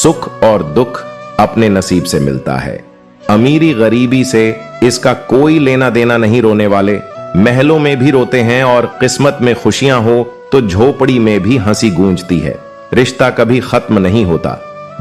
सुख और दुख अपने नसीब से मिलता है। अमीरी गरीबी से इसका कोई लेना देना नहीं। रोने वाले महलों में भी रोते हैं और किस्मत में खुशियां हो तो झोपड़ी में भी हंसी गूंजती है। रिश्ता कभी खत्म नहीं होता।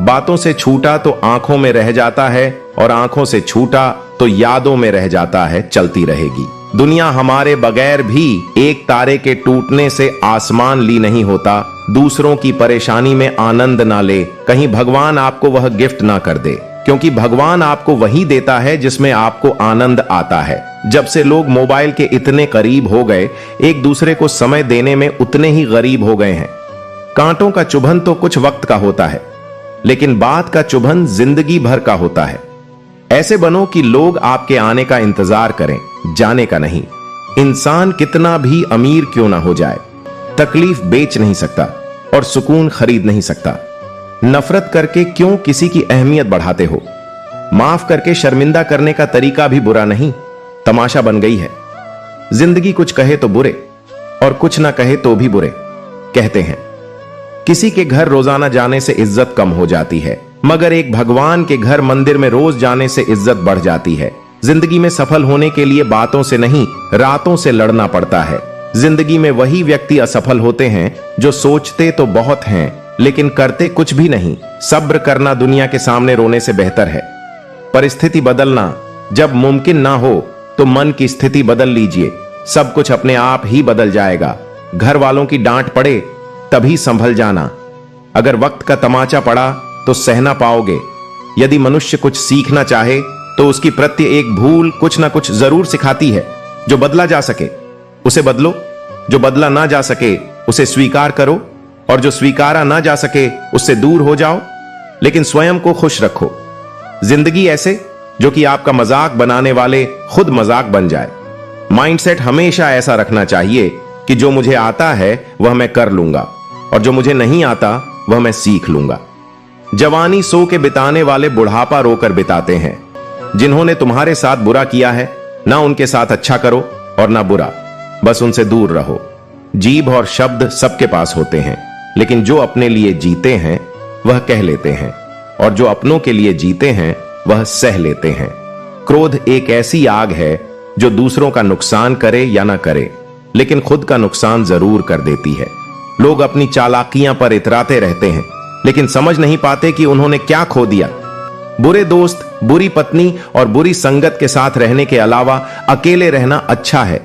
बातों से छूटा तो आंखों में रह जाता है और आंखों से छूटा तो यादों में रह जाता है, चलती रहेगी। दुनिया हमारे बगैर भी एक तारे के टूटने से आसमान ली नहीं होता। दूसरों की परेशानी में आनंद ना ले, कहीं भगवान आपको वह गिफ्ट ना कर दे, क्योंकि भगवान आपको वही देता है जिसमें आपको आनंद आता है। जब से लोग मोबाइल के इतने करीब हो गए, एक दूसरे को समय देने में उतने ही गरीब हो गए हैं। कांटों का चुभन तो कुछ वक्त का होता है, लेकिन बात का चुभन जिंदगी भर का होता है। ऐसे बनो कि लोग आपके आने का इंतजार करें, जाने का नहीं। इंसान कितना भी अमीर क्यों ना हो जाए, तकलीफ बेच नहीं सकता और सुकून खरीद नहीं सकता। नफरत करके क्यों किसी की अहमियत बढ़ाते हो? माफ करके शर्मिंदा करने का तरीका भी बुरा नहीं, तमाशा बन गई है। जिंदगी कुछ कहे तो बुरे और कुछ ना कहे तो भी बुरे कहते हैं। किसी के घर रोजाना जाने से इज्जत कम हो जाती है, मगर एक भगवान के घर मंदिर में रोज जाने से इज्जत बढ़ जाती है। जिंदगी में सफल होने के लिए बातों से नहीं, रातों से लड़ना पड़ता है। जिंदगी में वही व्यक्ति असफल होते हैं जो सोचते तो बहुत हैं लेकिन करते कुछ भी नहीं। सब्र करना दुनिया के सामने रोने से बेहतर है। परिस्थिति बदलना जब मुमकिन ना हो तो मन की स्थिति बदल लीजिए, सब कुछ अपने आप ही बदल जाएगा। घर वालों की डांट पड़े तभी संभल जाना। अगर वक्त का तमाचा पड़ा तो सहना पाओगे। यदि मनुष्य कुछ सीखना चाहे तो उसकी प्रत्येक भूल कुछ ना कुछ जरूर सिखाती है। जो बदला जा सके उसे बदलो, जो बदला ना जा सके उसे स्वीकार करो, और जो स्वीकारा ना जा सके उससे दूर हो जाओ, लेकिन स्वयं को खुश रखो। जिंदगी ऐसे जो कि आपका मजाक बनाने वाले खुद मजाक बन जाए। माइंडसेट हमेशा ऐसा रखना चाहिए कि जो मुझे आता है वह मैं कर लूंगा और जो मुझे नहीं आता वह मैं सीख लूंगा। जवानी सो के बिताने वाले बुढ़ापा रोकर बिताते हैं। जिन्होंने तुम्हारे साथ बुरा किया है, ना उनके साथ अच्छा करो और ना बुरा, बस उनसे दूर रहो। जीभ और शब्द सबके पास होते हैं, लेकिन जो अपने लिए जीते हैं वह कह लेते हैं, और जो अपनों के लिए जीते हैं वह सह लेते हैं। क्रोध एक ऐसी आग है जो दूसरों का नुकसान करे या ना करे, लेकिन खुद का नुकसान जरूर कर देती है। लोग अपनी चालाकियां पर इतराते रहते हैं, लेकिन समझ नहीं पाते कि उन्होंने क्या खो दिया। बुरे दोस्त, बुरी पत्नी और बुरी संगत के साथ रहने के अलावा अकेले रहना अच्छा है,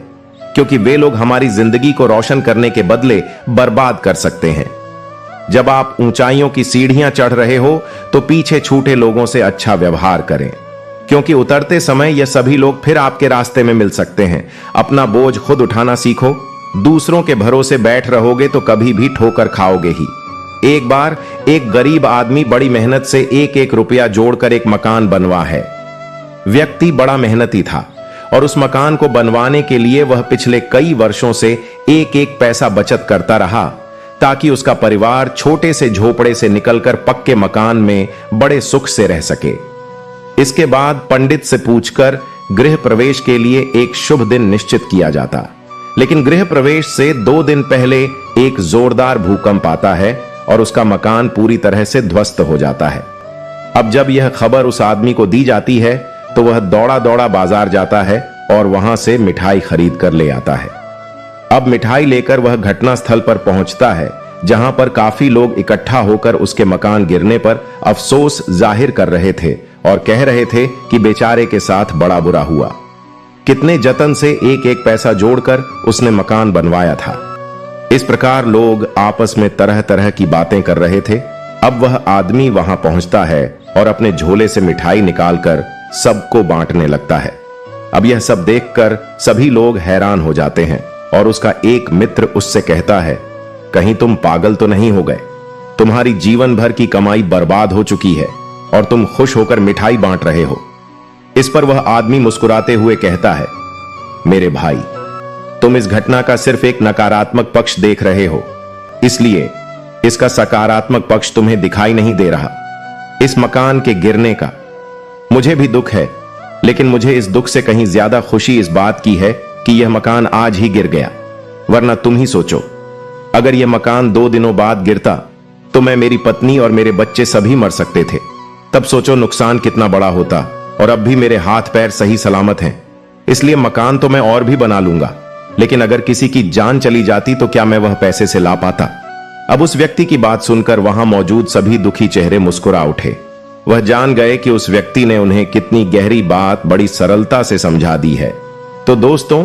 क्योंकि वे लोग हमारी जिंदगी को रोशन करने के बदले बर्बाद कर सकते हैं। जब आप ऊंचाइयों की सीढ़ियां चढ़ रहे हो तो पीछे छूटे लोगों से अच्छा व्यवहार करें, क्योंकि उतरते समय ये सभी लोग फिर आपके रास्ते में मिल सकते हैं। अपना बोझ खुद उठाना सीखो। दूसरों के भरोसे बैठ रहोगे तो कभी भी ठोकर खाओगे ही। एक बार एक गरीब आदमी बड़ी मेहनत से एक एक रुपया जोड़कर एक मकान बनवा है। व्यक्ति बड़ा मेहनती था और उस मकान को बनवाने के लिए वह पिछले कई वर्षों से एक एक पैसा बचत करता रहा, ताकि उसका परिवार छोटे से झोपड़े से निकलकर पक्के मकान में बड़े सुख से रह सके। इसके बाद पंडित से पूछकर गृह प्रवेश के लिए एक शुभ दिन निश्चित किया जाता, लेकिन गृह प्रवेश से 2 दिन पहले एक जोरदार भूकंप आता है और उसका मकान पूरी तरह से ध्वस्त हो जाता है। अब जब यह खबर उस आदमी को दी जाती है तो वह दौड़ा दौड़ा बाजार जाता है और वहां से मिठाई खरीद कर ले आता है। अब मिठाई लेकर वह घटना स्थल पर पहुंचता है, जहां पर काफी लोग इकट्ठा होकर उसके मकान गिरने पर अफसोस जाहिर कर रहे थे और कह रहे थे कि बेचारे के साथ बड़ा बुरा हुआ। कितने जतन से एक एक पैसा जोड़कर उसने मकान बनवाया था। इस प्रकार लोग आपस में तरह तरह की बातें कर रहे थे। अब वह आदमी वहां पहुंचता है और अपने झोले से मिठाई निकालकर सबको बांटने लगता है। अब यह सब देखकर सभी लोग हैरान हो जाते हैं और उसका एक मित्र उससे कहता है, कहीं तुम पागल तो नहीं हो गए? तुम्हारी जीवन भर की कमाई बर्बाद हो चुकी है और तुम खुश होकर मिठाई बांट रहे हो। इस पर वह आदमी मुस्कुराते हुए कहता है, मेरे भाई, तुम इस घटना का सिर्फ एक नकारात्मक पक्ष देख रहे हो, इसलिए इसका सकारात्मक पक्ष तुम्हें दिखाई नहीं दे रहा। इस मकान के गिरने का मुझे भी दुख है, लेकिन मुझे इस दुख से कहीं ज्यादा खुशी इस बात की है कि यह मकान आज ही गिर गया। वरना तुम ही सोचो, अगर यह मकान 2 दिनों बाद गिरता तो मैं, मेरी पत्नी और मेरे बच्चे सभी मर सकते थे। तब सोचो नुकसान कितना बड़ा होता। और अब भी मेरे हाथ पैर सही सलामत हैं, इसलिए मकान तो मैं और भी बना लूंगा, लेकिन अगर किसी की जान चली जाती तो क्या मैं वह पैसे से ला पाता? अब उस व्यक्ति की बात सुनकर वहां मौजूद सभी दुखी चेहरे मुस्कुरा उठे। वह जान गए कि उस व्यक्ति ने उन्हें कितनी गहरी बात बड़ी सरलता से समझा दी है। तो दोस्तों,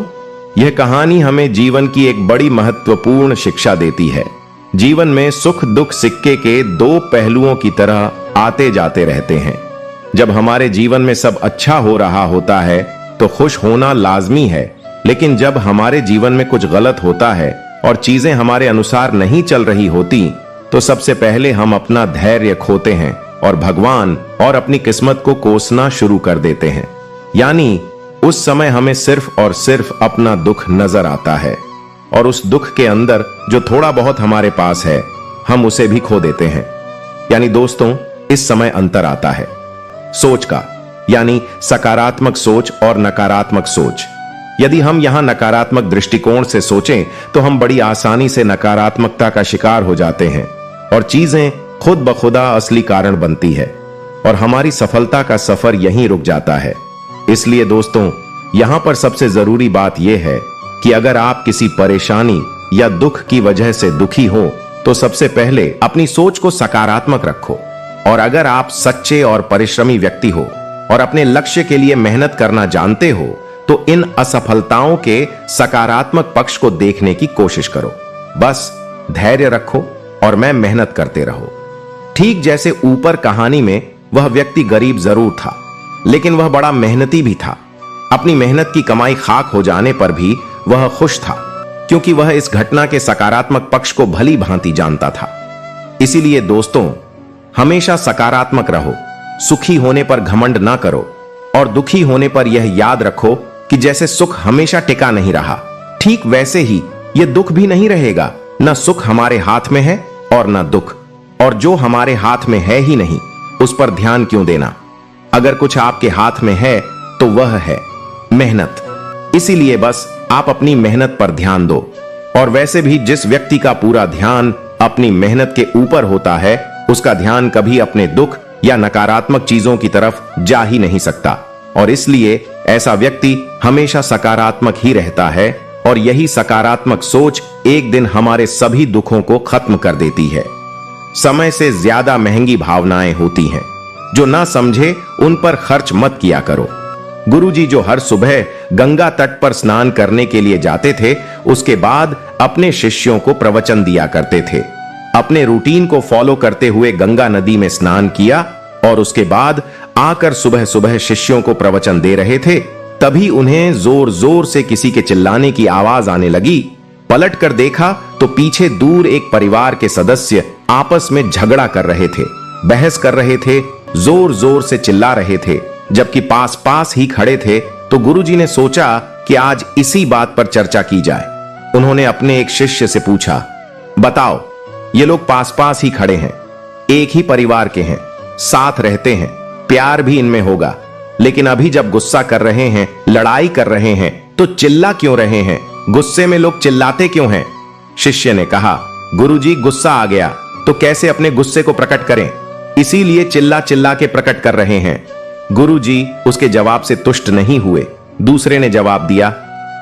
यह कहानी हमें जीवन की एक बड़ी महत्वपूर्ण शिक्षा देती है। जीवन में सुख दुख सिक्के के दो पहलुओं की तरह आते जाते रहते हैं। जब हमारे जीवन में सब अच्छा हो रहा होता है तो खुश होना लाजमी है, लेकिन जब हमारे जीवन में कुछ गलत होता है और चीजें हमारे अनुसार नहीं चल रही होती, तो सबसे पहले हम अपना धैर्य खोते हैं और भगवान और अपनी किस्मत को कोसना शुरू कर देते हैं। यानी उस समय हमें सिर्फ और सिर्फ अपना दुख नजर आता है, और उस दुख के अंदर जो थोड़ा बहुत हमारे पास है, हम उसे भी खो देते हैं। यानी दोस्तों, इस समय अंतर आता है सोच का, यानी सकारात्मक सोच और नकारात्मक सोच। यदि हम यहां नकारात्मक दृष्टिकोण से सोचें तो हम बड़ी आसानी से नकारात्मकता का शिकार हो जाते हैं और चीजें खुद ब खुदा असली कारण बनती है और हमारी सफलता का सफर यहीं रुक जाता है। इसलिए दोस्तों, यहां पर सबसे जरूरी बात यह है कि अगर आप किसी परेशानी या दुख की वजह से दुखी हो तो सबसे पहले अपनी सोच को सकारात्मक रखो। और अगर आप सच्चे और परिश्रमी व्यक्ति हो और अपने लक्ष्य के लिए मेहनत करना जानते हो तो इन असफलताओं के सकारात्मक पक्ष को देखने की कोशिश करो। बस धैर्य रखो और मैं मेहनत करते रहो। ठीक जैसे ऊपर कहानी में वह व्यक्ति गरीब जरूर था, लेकिन वह बड़ा मेहनती भी था। अपनी मेहनत की कमाई खाक हो जाने पर भी वह खुश था, क्योंकि वह इस घटना के सकारात्मक पक्ष को भली भांति जानता था। इसीलिए दोस्तों, हमेशा सकारात्मक रहो, सुखी होने पर घमंड ना करो और दुखी होने पर यह याद रखो कि जैसे सुख हमेशा टिका नहीं रहा, ठीक वैसे ही यह दुख भी नहीं रहेगा। न सुख हमारे हाथ में है और न दुख, और जो हमारे हाथ में है ही नहीं उस पर ध्यान क्यों देना? अगर कुछ आपके हाथ में है तो वह है मेहनत। इसीलिए बस आप अपनी मेहनत पर ध्यान दो। और वैसे भी जिस व्यक्ति का पूरा ध्यान अपनी मेहनत के ऊपर होता है, उसका ध्यान कभी अपने दुख या नकारात्मक चीजों की तरफ जा ही नहीं सकता। और इसलिए ऐसा व्यक्ति हमेशा सकारात्मक ही रहता है, और यही सकारात्मक सोच एक दिन हमारे सभी दुखों को खत्म कर देती है। समय से ज्यादा महंगी भावनाएं होती हैं, जो ना समझे उन पर खर्च मत किया करो। गुरुजी जो हर सुबह गंगा तट पर स्नान करने के लिए जाते थे, उसके बाद अपने शिष्यों को प्रवचन दिया करते थे। अपने रूटीन को फॉलो करते हुए गंगा नदी में स्नान किया और उसके बाद आकर सुबह सुबह शिष्यों को प्रवचन दे रहे थे। तभी उन्हें जोर जोर से किसी के चिल्लाने की आवाज आने लगी। पलट कर देखा तो पीछे दूर एक परिवार के सदस्य आपस में झगड़ा कर रहे थे, बहस कर रहे थे, जोर जोर से चिल्ला रहे थे। जबकि पास पास ही खड़े थे तो गुरुजी ने सोचा कि आज इसी बात पर चर्चा की जाए। उन्होंने अपने एक शिष्य से पूछा, बताओ, ये लोग पास पास ही खड़े हैं, एक ही परिवार के हैं, साथ रहते हैं, प्यार भी इनमें होगा, लेकिन अभी जब गुस्सा कर रहे हैं, लड़ाई कर रहे हैं, तो चिल्ला क्यों रहे हैं? गुस्से में लोग चिल्लाते क्यों हैं? शिष्य ने कहा, गुरुजी, गुस्सा आ गया तो कैसे अपने गुस्से को प्रकट करें, इसीलिए चिल्ला चिल्ला के प्रकट कर रहे हैं। गुरुजी उसके जवाब से तुष्ट नहीं हुए। दूसरे ने जवाब दिया,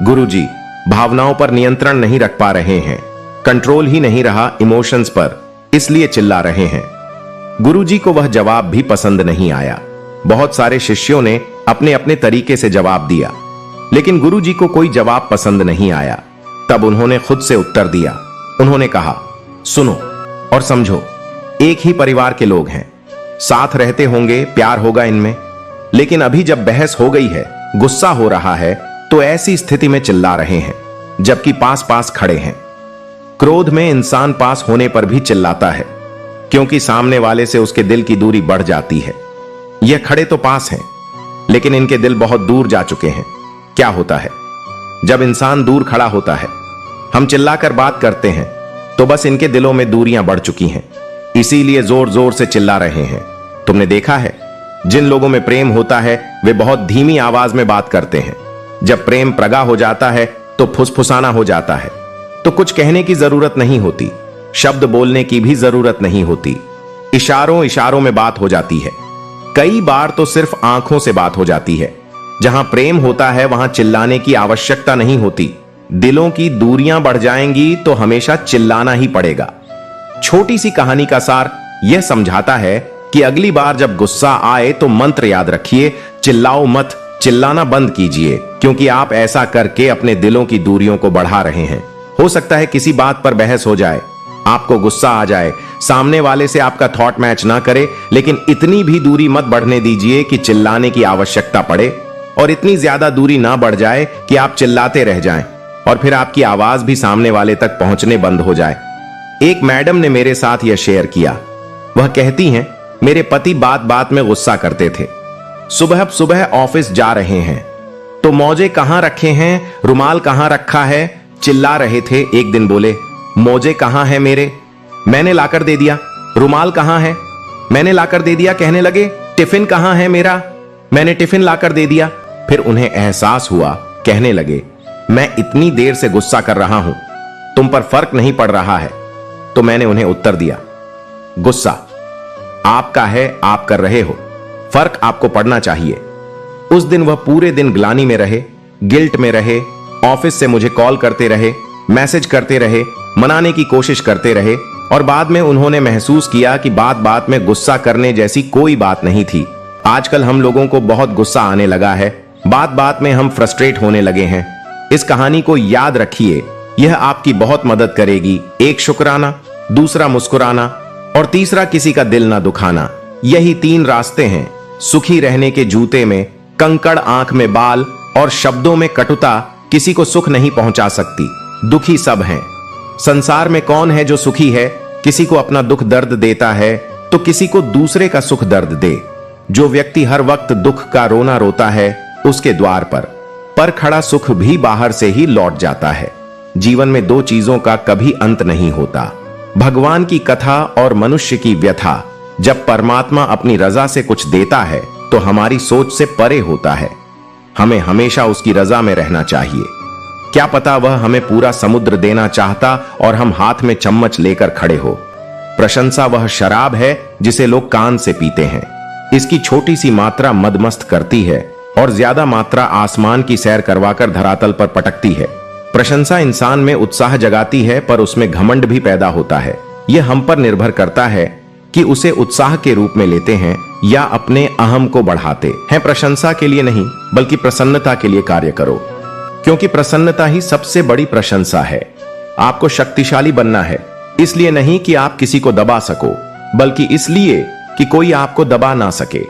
गुरुजी, भावनाओं पर नियंत्रण नहीं रख पा रहे हैं, कंट्रोल ही नहीं रहा इमोशंस पर, इसलिए चिल्ला रहे हैं। गुरुजी को वह जवाब भी पसंद नहीं आया। बहुत सारे शिष्यों ने अपने अपने तरीके से जवाब दिया, लेकिन गुरुजी को कोई जवाब पसंद नहीं आया। तब उन्होंने खुद से उत्तर दिया। उन्होंने कहा, सुनो और समझो, एक ही परिवार के लोग हैं, साथ रहते होंगे, प्यार होगा इनमें, लेकिन अभी जब बहस हो गई है, गुस्सा हो रहा है, तो ऐसी स्थिति में चिल्ला रहे हैं, जबकि पास पास खड़े हैं। क्रोध में इंसान पास होने पर भी चिल्लाता है, क्योंकि सामने वाले से उसके दिल की दूरी बढ़ जाती है। यह खड़े तो पास हैं, लेकिन इनके दिल बहुत दूर जा चुके हैं। क्या होता है जब इंसान दूर खड़ा होता है, हम चिल्लाकर बात करते हैं तो बस इनके दिलों में दूरियां बढ़ चुकी हैं, इसीलिए जोर जोर से चिल्ला रहे हैं। तुमने देखा है, जिन लोगों में प्रेम होता है वे बहुत धीमी आवाज में बात करते हैं। जब प्रेम प्रगा हो जाता है तो फुसफुसाना हो जाता है, तो कुछ कहने की जरूरत नहीं होती, शब्द बोलने की भी जरूरत नहीं होती, इशारों इशारों में बात हो जाती है। कई बार तो सिर्फ आंखों से बात हो जाती है। जहां प्रेम होता है वहां चिल्लाने की आवश्यकता नहीं होती। दिलों की दूरियां बढ़ जाएंगी तो हमेशा चिल्लाना ही पड़ेगा। छोटी सी कहानी का सार यह समझाता है कि अगली बार जब गुस्सा आए तो मंत्र याद रखिए, चिल्लाओ मत, चिल्लाना बंद कीजिए, क्योंकि आप ऐसा करके अपने दिलों की दूरियों को बढ़ा रहे हैं। हो सकता है किसी बात पर बहस हो जाए, आपको गुस्सा आ जाए, सामने वाले से आपका थॉट मैच ना करे, लेकिन इतनी भी दूरी मत बढ़ने दीजिए कि चिल्लाने की आवश्यकता पड़े, और इतनी ज्यादा दूरी ना बढ़ जाए कि आप चिल्लाते रह जाएं और फिर आपकी आवाज भी सामने वाले तक पहुंचने बंद हो जाए। एक मैडम ने मेरे साथ यह शेयर किया। वह कहती हैं, मेरे पति बात बात में गुस्सा करते थे। सुबह सुबह ऑफिस जा रहे हैं तो मोजे कहां रखे हैं, रुमाल कहां रखा है, चिल्ला रहे थे। एक दिन बोले, मोजे कहां है मेरे, मैंने लाकर दे दिया। रुमाल कहां है, मैंने लाकर दे दिया। कहने लगे, टिफिन कहां है मेरा, मैंने टिफिन लाकर दे दिया। फिर उन्हें एहसास हुआ, कहने लगे, मैं इतनी देर से गुस्सा कर रहा हूं, तुम पर फर्क नहीं पड़ रहा है। तो मैंने उन्हें उत्तर दिया, गुस्सा आपका है, आप कर रहे हो, फर्क आपको पड़ना चाहिए। उस दिन वह पूरे दिन ग्लानि में रहे, गिल्ट में रहे, ऑफिस से मुझे कॉल करते रहे, मैसेज करते रहे, मनाने की कोशिश करते रहे, और बाद में उन्होंने महसूस किया कि बात बात में गुस्सा करने जैसी कोई बात नहीं थी। आजकल हम लोगों को बहुत गुस्सा आने लगा है, बात बात में हम फ्रस्ट्रेट होने लगे हैं। इस कहानी को याद रखिए, यह आपकी बहुत मदद करेगी। एक, शुक्राना, दूसरा मुस्कुराना, और तीसरा किसी का दिल ना दुखाना। यही 3 रास्ते हैं सुखी रहने के जूते में। कंकड़ आंख में बाल और शब्दों में कटुता किसी को सुख नहीं पहुंचा सकती। दुखी सब हैं। संसार में कौन है जो सुखी है? किसी को अपना दुख दर्द देता है तो किसी को दूसरे का सुख दर्द दे। जो व्यक्ति हर वक्त दुख का रोना रोता है, उसके द्वार पर खड़ा सुख भी बाहर से ही लौट जाता है। जीवन में 2 चीजों का कभी अंत नहीं होता, भगवान की कथा और मनुष्य की व्यथा। जब परमात्मा अपनी रजा से कुछ देता है तो हमारी सोच से परे होता है। हमें हमेशा उसकी रजा में रहना चाहिए। क्या पता वह हमें पूरा समुद्र देना चाहता और हम हाथ में चम्मच लेकर खड़े हो। प्रशंसा वह शराब है जिसे लोग कान से पीते हैं। इसकी छोटी सी मात्रा मदमस्त करती है और ज्यादा मात्रा आसमान की सैर करवाकर धरातल पर पटकती है। प्रशंसा इंसान में उत्साह जगाती है पर उसमें घमंड भी पैदा होता है। यह हम पर निर्भर करता है कि उसे उत्साह के रूप में लेते हैं या अपने अहम को बढ़ाते हैं। प्रशंसा के लिए नहीं बल्कि प्रसन्नता के लिए कार्य करो, क्योंकि प्रसन्नता ही सबसे बड़ी प्रशंसा है। आपको शक्तिशाली बनना है, इसलिए नहीं कि आप किसी को दबा सको, बल्कि इसलिए कि कोई आपको दबा ना सके।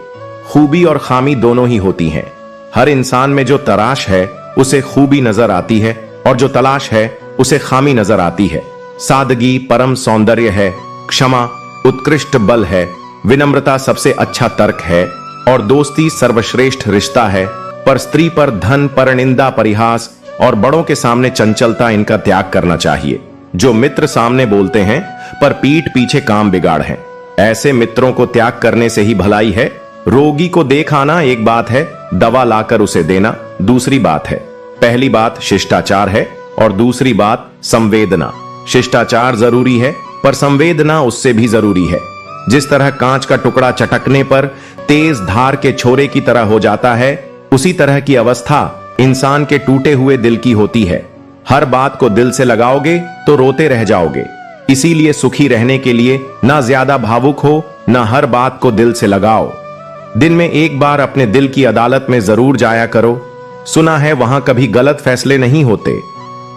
खूबी और खामी दोनों ही होती हैं। हर इंसान में जो तराश है उसे खूबी नजर आती है और जो तलाश है उसे खामी नजर आती है। सादगी परम सौंदर्य है, क्षमा उत्कृष्ट बल है, विनम्रता सबसे अच्छा तर्क है और दोस्ती सर्वश्रेष्ठ रिश्ता है। पर स्त्री पर धन, पर निंदा, परिहास और बड़ों के सामने चंचलता, इनका त्याग करना चाहिए। जो मित्र सामने बोलते हैं पर पीठ पीछे काम बिगाड़ हैं, ऐसे मित्रों को त्याग करने से ही भलाई है। रोगी को देख आना एक बात है, दवा लाकर उसे देना दूसरी बात है। पहली बात शिष्टाचार है और दूसरी बात संवेदना। शिष्टाचार जरूरी है पर संवेदना उससे भी जरूरी है। जिस तरह कांच का टुकड़ा चटकने पर तेज धार के छोरे की तरह हो जाता है, उसी तरह की अवस्था इंसान के टूटे हुए दिल की होती है। हर बात को दिल से लगाओगे तो रोते रह जाओगे। इसीलिए सुखी रहने के लिए ना ज्यादा भावुक हो, ना हर बात को दिल से लगाओ। दिन में एक बार अपने दिल की अदालत में जरूर जाया करो। सुना है वहां कभी गलत फैसले नहीं होते।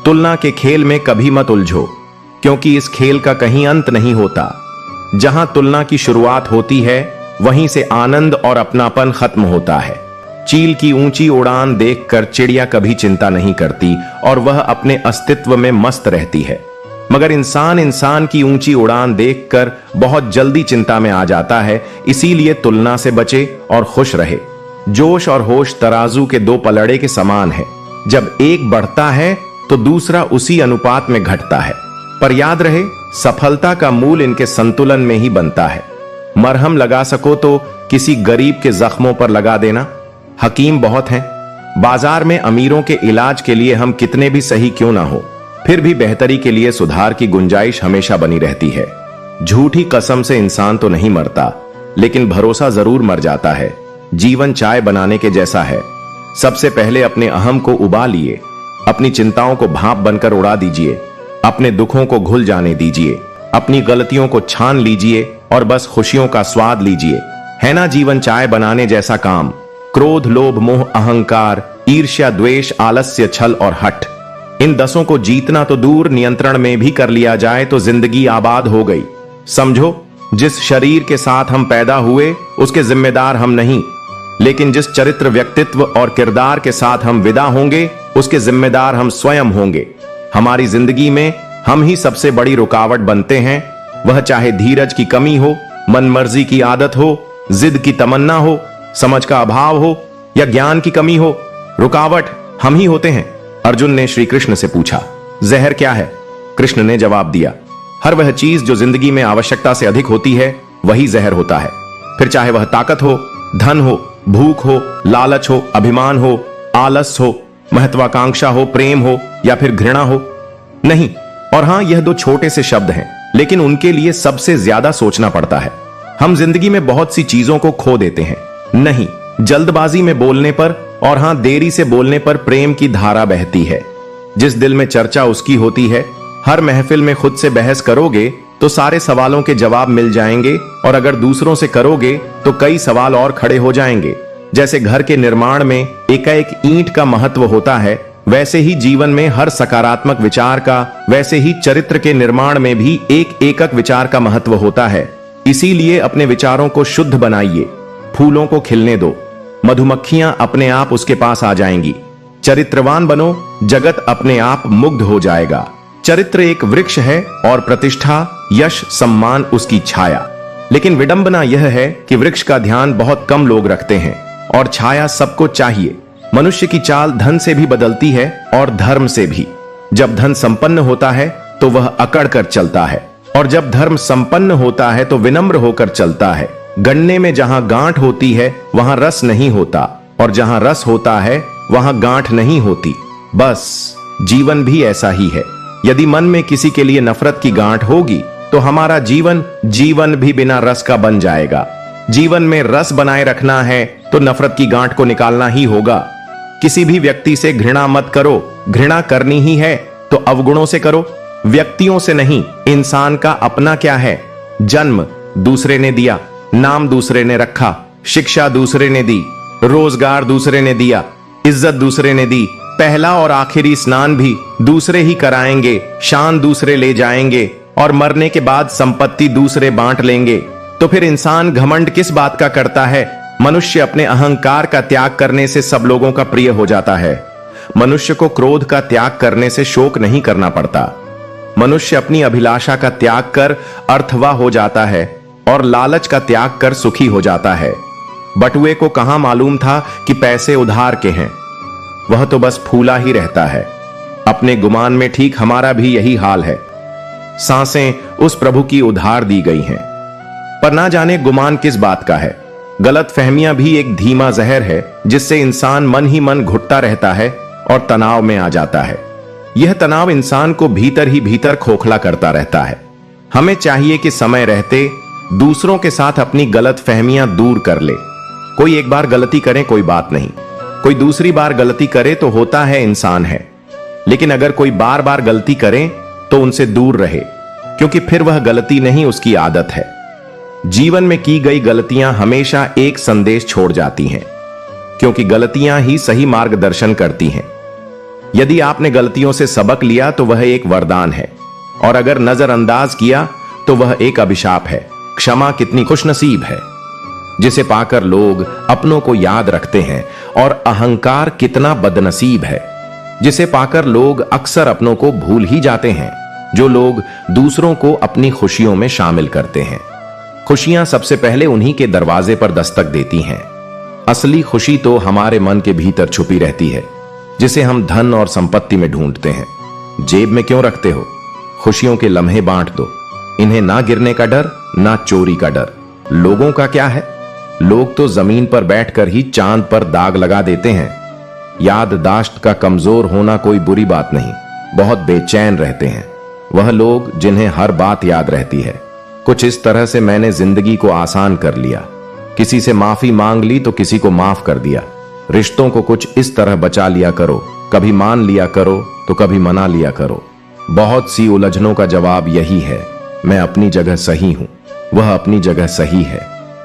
तुलना के खेल में कभी मत उलझो, क्योंकि इस खेल का कहीं अंत नहीं होता। जहां तुलना की शुरुआत होती है वहीं से आनंद और अपनापन खत्म होता है। चील की ऊंची उड़ान देखकर चिड़िया कभी चिंता नहीं करती और वह अपने अस्तित्व में मस्त रहती है, मगर इंसान की ऊंची उड़ान देखकर बहुत जल्दी चिंता में आ जाता है। इसीलिए तुलना से बचे और खुश रहे। जोश और होश तराजू के 2 पलड़े के समान है। जब एक बढ़ता है तो दूसरा उसी अनुपात में घटता है। पर याद रहे, सफलता का मूल इनके संतुलन में ही बनता है। मरहम लगा सको तो किसी गरीब के जख्मों पर लगा देना। हकीम बहुत हैं। बाजार में अमीरों के इलाज के लिए हम कितने भी सही क्यों ना हो, फिर भी बेहतरी के लिए सुधार की गुंजाइश हमेशा बनी रहती है। झूठी कसम से इंसान तो नहीं मरता, लेकिन भरोसा जरूर मर जाता है। जीवन चाय बनाने के जैसा है। सबसे पहले अपने अहम को उबालिए, अपनी चिंताओं को भाप बनकर उड़ा दीजिए, अपने दुखों को घुल जाने दीजिए, अपनी गलतियों को छान लीजिए और बस खुशियों का स्वाद लीजिए। है ना जीवन चाय बनाने जैसा काम। क्रोध, लोभ, मोह, अहंकार, ईर्ष्या, द्वेष, आलस्य, छल और हठ, इन 10 को जीतना तो दूर, नियंत्रण में भी कर लिया जाए तो जिंदगी आबाद हो गई। समझो, जिस शरीर के साथ हम पैदा हुए उसके जिम्मेदार हम नहीं, लेकिन जिस चरित्र, व्यक्तित्व और किरदार के साथ हम विदा होंगे उसके जिम्मेदार हम स्वयं होंगे। हमारी जिंदगी में हम ही सबसे बड़ी रुकावट बनते हैं, वह चाहे धीरज की कमी हो, मनमर्जी की आदत हो, जिद की तमन्ना हो, समझ का अभाव हो या ज्ञान की कमी हो, रुकावट हम ही होते हैं। अर्जुन ने श्री कृष्ण से पूछा, जहर क्या है? कृष्ण ने जवाब दिया, हर वह चीज जो जिंदगी में आवश्यकता से अधिक होती है वही जहर होता है। फिर चाहे वह ताकत हो, धन हो, भूख हो, लालच हो, अभिमान हो, आलस हो, महत्वाकांक्षा हो, प्रेम हो या फिर घृणा हो। नहीं, और हां, यह 2 छोटे से शब्द हैं, लेकिन उनके लिए सबसे ज्यादा सोचना पड़ता है। हम जिंदगी में बहुत सी चीजों को खो देते हैं। नहीं, जल्दबाजी में बोलने पर और हां, देरी से बोलने पर प्रेम की धारा बहती है। जिस दिल में चर्चा उसकी होती है। हर महफिल में खुद से बहस करोगे तो सारे सवालों के जवाब मिल जाएंगे, और अगर दूसरों से करोगे तो कई सवाल और खड़े हो जाएंगे। जैसे घर के निर्माण में एक-एक ईंट का महत्व होता है, वैसे ही जीवन में हर सकारात्मक विचार का, वैसे ही चरित्र के निर्माण में भी एक एकक विचार का महत्व होता है। इसीलिए अपने विचारों को शुद्ध बनाइए। फूलों को खिलने दो, मधुमक्खियां अपने आप उसके पास आ जाएंगी। चरित्रवान बनो, जगत अपने आप मुग्ध हो जाएगा। चरित्र एक वृक्ष है और प्रतिष्ठा, यश, सम्मान उसकी छाया। लेकिन विडंबना यह है कि वृक्ष का ध्यान बहुत कम लोग रखते हैं और छाया सबको चाहिए। मनुष्य की चाल धन से भी बदलती है और धर्म से भी। जब धन संपन्न होता है तो वह अकड़ कर चलता है, और जब धर्म संपन्न होता है तो विनम्र होकर चलता है। गन्ने में जहां गांठ होती है वहां रस नहीं होता, और जहां रस होता है वहां गांठ नहीं होती। बस जीवन भी ऐसा ही है। यदि मन में किसी के लिए नफरत की गांठ होगी तो हमारा जीवन भी बिना रस का बन जाएगा। जीवन में रस बनाए रखना है तो नफरत की गांठ को निकालना ही होगा। किसी भी व्यक्ति से घृणा मत करो। घृणा करनी ही है तो अवगुणों से करो, व्यक्तियों से नहीं। इंसान का अपना क्या है? जन्म दूसरे ने दिया, नाम दूसरे ने रखा, शिक्षा दूसरे ने दी, रोजगार दूसरे ने दिया, इज्जत दूसरे ने दी, पहला और आखिरी स्नान भी दूसरे ही कराएंगे, शान दूसरे ले जाएंगे, और मरने के बाद संपत्ति दूसरे बांट लेंगे। तो फिर इंसान घमंड किस बात का करता है? मनुष्य अपने अहंकार का त्याग करने से सब लोगों का प्रिय हो जाता है। मनुष्य को क्रोध का त्याग करने से शोक नहीं करना पड़ता। मनुष्य अपनी अभिलाषा का त्याग कर अर्थवा हो जाता है और लालच का त्याग कर सुखी हो जाता है। बटुए को कहां मालूम था कि पैसे उधार के हैं, वह तो बस फूला ही रहता है। अपने गुमान में ठीक हमारा भी यही हाल है। सांसें उस प्रभु की उधार दी गई हैं, पर ना जाने गुमान किस बात का है। गलत फहमियां भी एक धीमा जहर है जिससे इंसान मन ही मन घुटता रहता है और तनाव में आ जाता है। यह तनाव इंसान को भीतर ही भीतर खोखला करता रहता है। हमें चाहिए कि समय रहते दूसरों के साथ अपनी गलत फहमियां दूर कर ले। कोई एक बार गलती करे कोई बात नहीं, कोई दूसरी बार गलती करे तो होता है इंसान है, लेकिन अगर कोई बार बार गलती करे तो उनसे दूर रहे, क्योंकि फिर वह गलती नहीं उसकी आदत है। जीवन में की गई गलतियां हमेशा एक संदेश छोड़ जाती हैं, क्योंकि गलतियां ही सही मार्गदर्शन करती हैं। यदि आपने गलतियों से सबक लिया तो वह एक वरदान है, और अगर नजरअंदाज किया तो वह एक अभिशाप है। क्षमा कितनी खुशनसीब है जिसे पाकर लोग अपनों को याद रखते हैं, और अहंकार कितना बदनसीब है जिसे पाकर लोग अक्सर अपनों को भूल ही जाते हैं। जो लोग दूसरों को अपनी खुशियों में शामिल करते हैं, खुशियां सबसे पहले उन्हीं के दरवाजे पर दस्तक देती हैं। असली खुशी तो हमारे मन के भीतर छुपी रहती है, जिसे हम धन और संपत्ति में ढूंढते हैं। जेब में क्यों रखते हो? खुशियों के लम्हे बांट दो। इन्हें ना गिरने का डर, ना चोरी का डर। लोगों का क्या है? लोग तो जमीन पर बैठकर ही चांद पर दाग लगा देते हैं। याददाश्त का कमजोर होना कोई बुरी बात नहीं, बहुत बेचैन रहते हैं, वह लोग जिन्हें हर बात याद रहती है। कुछ इस तरह से मैंने जिंदगी को आसान कर लिया। किसी से माफी मांग ली तो किसी को माफ कर दिया। रिश्तों को कुछ इस तरह बचा लिया करो, कभी मान लिया करो तो कभी मना लिया करो। बहुत सी उलझनों का जवाब यही है, मैं अपनी जगह सही हूं, वह अपनी जगह सही है।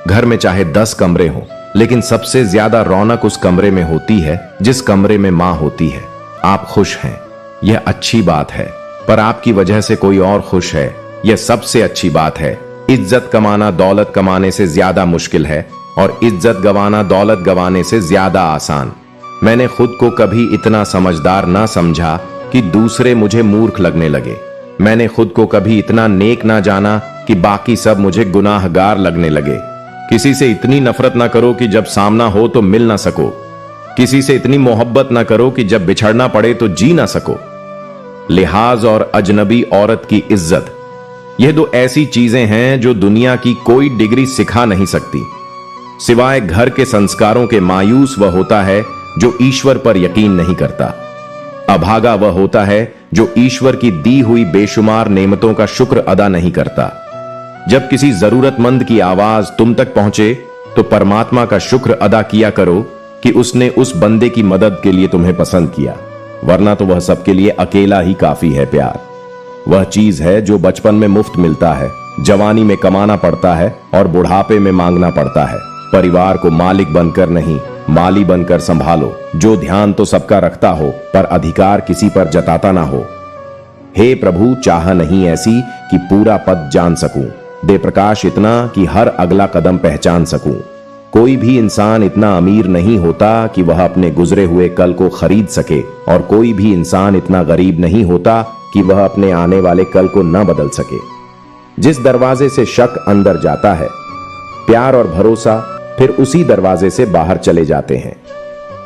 घर में चाहे 10 कमरे हों, लेकिन सबसे ज्यादा रौनक उस कमरे में होती है जिस कमरे में मां होती है। आप खुश हैं, यह अच्छी बात है, पर आपकी वजह से कोई और खुश है, यह सबसे अच्छी बात है। इज्जत कमाना दौलत कमाने से ज्यादा मुश्किल है और इज्जत गंवाना दौलत गंवाने से ज्यादा आसान। मैंने खुद को कभी इतना समझदार ना समझा कि दूसरे मुझे मूर्ख लगने लगे। मैंने खुद को कभी इतना नेक ना जाना कि बाकी सब मुझे गुनाहगार लगने लगे। किसी से इतनी नफरत ना करो कि जब सामना हो तो मिल ना सको। किसी से इतनी मोहब्बत ना करो कि जब बिछड़ना पड़े तो जी ना सको। लिहाज और अजनबी औरत की इज्जत, यह दो ऐसी चीजें हैं जो दुनिया की कोई डिग्री सिखा नहीं सकती। सिवाय घर के संस्कारों के मायूस वह होता है जो ईश्वर पर यकीन नहीं करता। अभागा वह होता है जो ईश्वर की दी हुई बेशुमार नेमतों का शुक्र अदा नहीं करता। जब किसी जरूरतमंद की आवाज तुम तक पहुंचे तो परमात्मा का शुक्र अदा किया करो कि उसने उस बंदे की मदद के लिए तुम्हें पसंद किया, वरना तो वह सबके लिए अकेला ही काफी है। प्यार वह चीज है जो बचपन में मुफ्त मिलता है, जवानी में कमाना पड़ता है और बुढ़ापे में मांगना पड़ता है। परिवार को मालिक बनकर नहीं, माली बनकर संभालो, जो ध्यान तो सबका रखता हो पर अधिकार किसी पर जताता ना हो। हे प्रभु, चाह नहीं ऐसी कि पूरा पद जान सकूं, दे प्रकाश इतना कि हर अगला कदम पहचान सकूं। कोई भी इंसान इतना अमीर नहीं होता कि वह अपने गुजरे हुए कल को खरीद सके, और कोई भी इंसान इतना गरीब नहीं होता कि वह अपने आने वाले कल को न बदल सके। जिस दरवाजे से शक अंदर जाता है, प्यार और भरोसा फिर उसी दरवाजे से बाहर चले जाते हैं।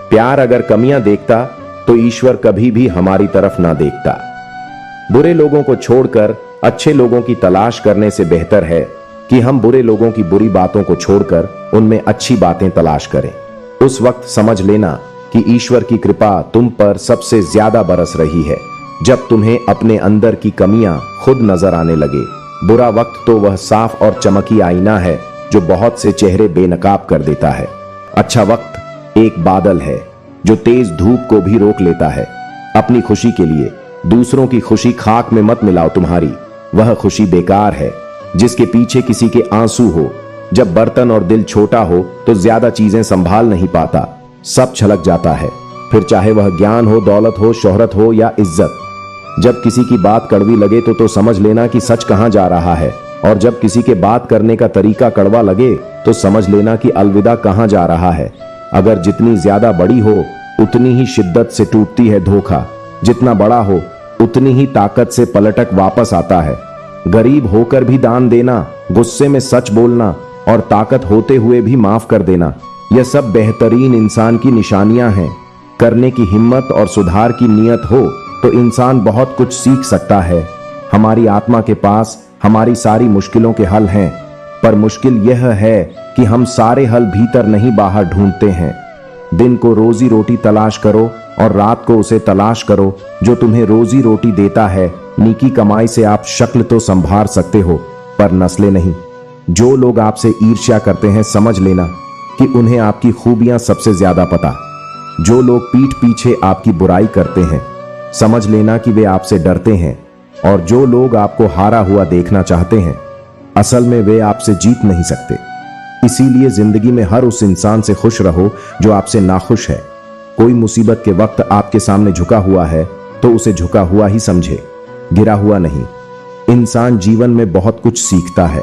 प्यार अगर कमियां देखता तो ईश्वर कभी भी हमारी तरफ ना देखता। बुरे लोगों को छोड़कर अच्छे लोगों की तलाश करने से बेहतर है कि हम बुरे लोगों की बुरी बातों को छोड़कर उनमें अच्छी बातें तलाश करें। उस वक्त समझ लेना कि ईश्वर की कृपा तुम पर सबसे ज्यादा बरस रही है जब तुम्हें अपने अंदर की कमियां खुद नजर आने लगे। बुरा वक्त तो वह साफ और चमकी आईना है जो बहुत से चेहरे बेनकाब कर देता है। अच्छा वक्त एक बादल है जो तेज धूप को भी रोक लेता है। अपनी खुशी के लिए दूसरों की खुशी खाक में मत मिलाओ तुम्हारी, वह खुशी बेकार है जिसके पीछे किसी के आंसू हो। जब बर्तन और दिल छोटा हो तो ज्यादा चीजें संभाल नहीं पाता, सब छलक जाता है, फिर चाहे वह ज्ञान हो, दौलत हो, शोहरत हो या इज्जत। जब किसी की बात कड़वी लगे तो समझ लेना कि सच कहां जा रहा है, और जब किसी के बात करने का तरीका कड़वा लगे तो समझ लेना कि अलविदा कहां जा रहा है। अगर जितनी ज्यादा बड़ी हो उतनी ही शिद्दत से टूटती है धोखा, जितना बड़ा हो उतनी ही ताकत से पलटक वापस आता है। गरीब होकर भी दान देना, गुस्से में सच बोलना और ताकत होते हुए भी माफ कर देना, यह सब बेहतरीन इंसान की निशानियां हैं। करने की हिम्मत और सुधार की नीयत हो तो इंसान बहुत कुछ सीख सकता है। हमारी आत्मा के पास हमारी सारी मुश्किलों के हल हैं, पर मुश्किल यह है कि हम सारे हल भीतर नहीं बाहर ढूंढते हैं। दिन को रोजी रोटी तलाश करो और रात को उसे तलाश करो जो तुम्हें रोजी रोटी देता है। नीकी कमाई से आप शक्ल तो संभाल सकते हो पर नस्लें नहीं। जो लोग आपसे ईर्ष्या करते हैं समझ लेना कि उन्हें आपकी खूबियां सबसे ज्यादा पता। जो लोग पीठ पीछे आपकी बुराई करते हैं समझ लेना कि वे आपसे डरते हैं, और जो लोग आपको हारा हुआ देखना चाहते हैं असल में वे आपसे जीत नहीं सकते। इसीलिए जिंदगी में हर उस इंसान से खुश रहो जो आपसे नाखुश है। कोई मुसीबत के वक्त आपके सामने झुका हुआ है तो उसे झुका हुआ ही समझे, गिरा हुआ नहीं। इंसान जीवन में बहुत कुछ सीखता है,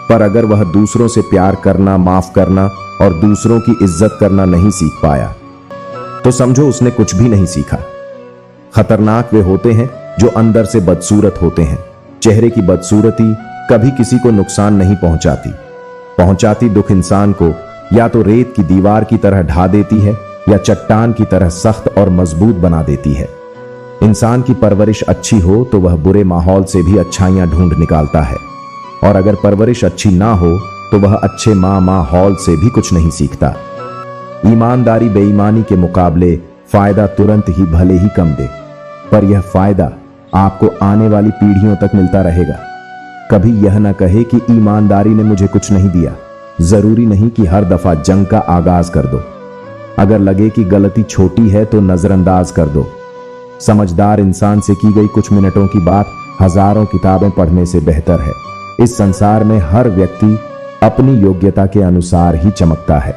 पर अगर वह दूसरों से प्यार करना, माफ करना और दूसरों की इज्जत करना नहीं सीख पाया तो समझो उसने कुछ भी नहीं सीखा। खतरनाक वे होते हैं जो अंदर से बदसूरत होते हैं। चेहरे की बदसूरती कभी किसी को नुकसान नहीं पहुंचाती दुख इंसान को या तो रेत की दीवार की तरह ढा देती है या चट्टान की तरह सख्त और मजबूत बना देती है। इंसान की परवरिश अच्छी हो तो वह बुरे माहौल से भी अच्छाइयां ढूंढ निकालता है, और अगर परवरिश अच्छी ना हो तो वह अच्छे माहौल से भी कुछ नहीं सीखता। ईमानदारी बेईमानी के मुकाबले फायदा तुरंत ही भले ही कम दे। पर यह फायदा आपको आने वाली पीढ़ियों तक मिलता रहेगा। कभी यह न कहे कि ईमानदारी ने मुझे कुछ नहीं दिया। जरूरी नहीं कि हर दफा जंग का आगाज कर दो। अगर लगे कि गलती छोटी है तो नजरअंदाज कर दो। समझदार इंसान से की गई कुछ मिनटों की बात हजारों किताबें पढ़ने से बेहतर है। इस संसार में हर व्यक्ति अपनी योग्यता के अनुसार ही चमकता है,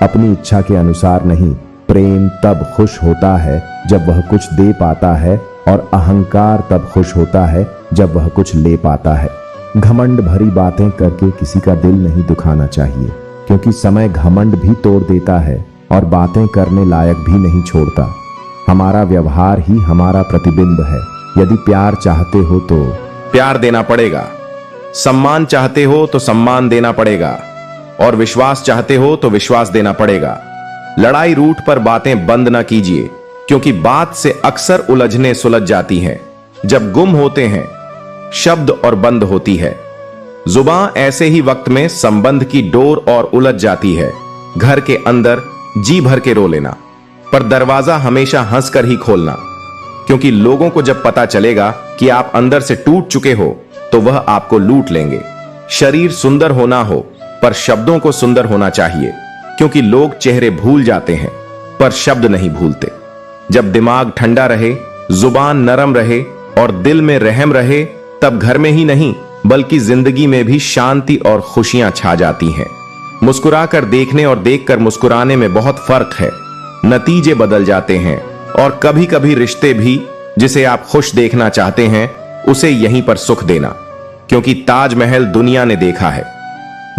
अपनी इच्छा के अनुसार नहीं। प्रेम तब खुश होता है जब वह कुछ दे पाता है, और अहंकार तब खुश होता है जब वह कुछ ले पाता है। घमंड भरी बातें करके किसी का दिल नहीं दुखाना चाहिए, क्योंकि समय घमंड भी तोड़ देता है और बातें करने लायक भी नहीं छोड़ता। हमारा व्यवहार ही हमारा प्रतिबिंब है। यदि प्यार चाहते हो तो प्यार देना पड़ेगा, सम्मान चाहते हो तो सम्मान देना पड़ेगा, और विश्वास चाहते हो तो विश्वास देना पड़ेगा। लड़ाई रूठ पर बातें बंद ना कीजिए, क्योंकि बात से अक्सर उलझने सुलझ जाती हैं। जब गुम होते हैं शब्द और बंद होती है जुबान, ऐसे ही वक्त में संबंध की डोर और उलझ जाती है। घर के अंदर जी भर के रो लेना, पर दरवाजा हमेशा हंसकर ही खोलना, क्योंकि लोगों को जब पता चलेगा कि आप अंदर से टूट चुके हो तो वह आपको लूट लेंगे। शरीर सुंदर होना हो, पर शब्दों को सुंदर होना चाहिए, क्योंकि लोग चेहरे भूल जाते हैं पर शब्द नहीं भूलते। जब दिमाग ठंडा रहे, जुबान नरम रहे और दिल में रहम रहे, तब घर में ही नहीं बल्कि जिंदगी में भी शांति और खुशियां छा जाती हैं। मुस्कुराकर देखने और देखकर मुस्कुराने में बहुत फर्क है। नतीजे बदल जाते हैं, और कभी कभी रिश्ते भी जिसे आप खुश देखना चाहते हैं उसे यहीं पर सुख देना, क्योंकि ताजमहल दुनिया ने देखा है,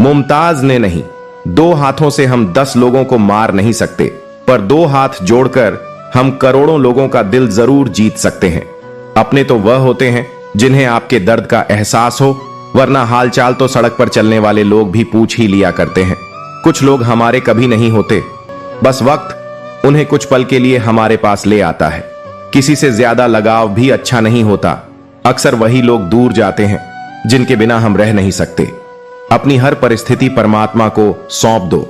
मुमताज ने नहीं। 2 हाथों से हम 10 लोगों को मार नहीं सकते, पर 2 हाथ जोड़कर हम करोड़ों लोगों का दिल जरूर जीत सकते हैं। अपने तो वह होते हैं जिन्हें आपके दर्द का एहसास हो, वरना हालचाल तो सड़क पर चलने वाले लोग भी पूछ ही लिया करते हैं। कुछ लोग हमारे कभी नहीं होते, बस वक्त उन्हें कुछ पल के लिए हमारे पास ले आता है। किसी से ज्यादा लगाव भी अच्छा नहीं होता। अक्सर वही लोग दूर जाते हैं जिनके बिना हम रह नहीं सकते। अपनी हर परिस्थिति परमात्मा को सौंप दो,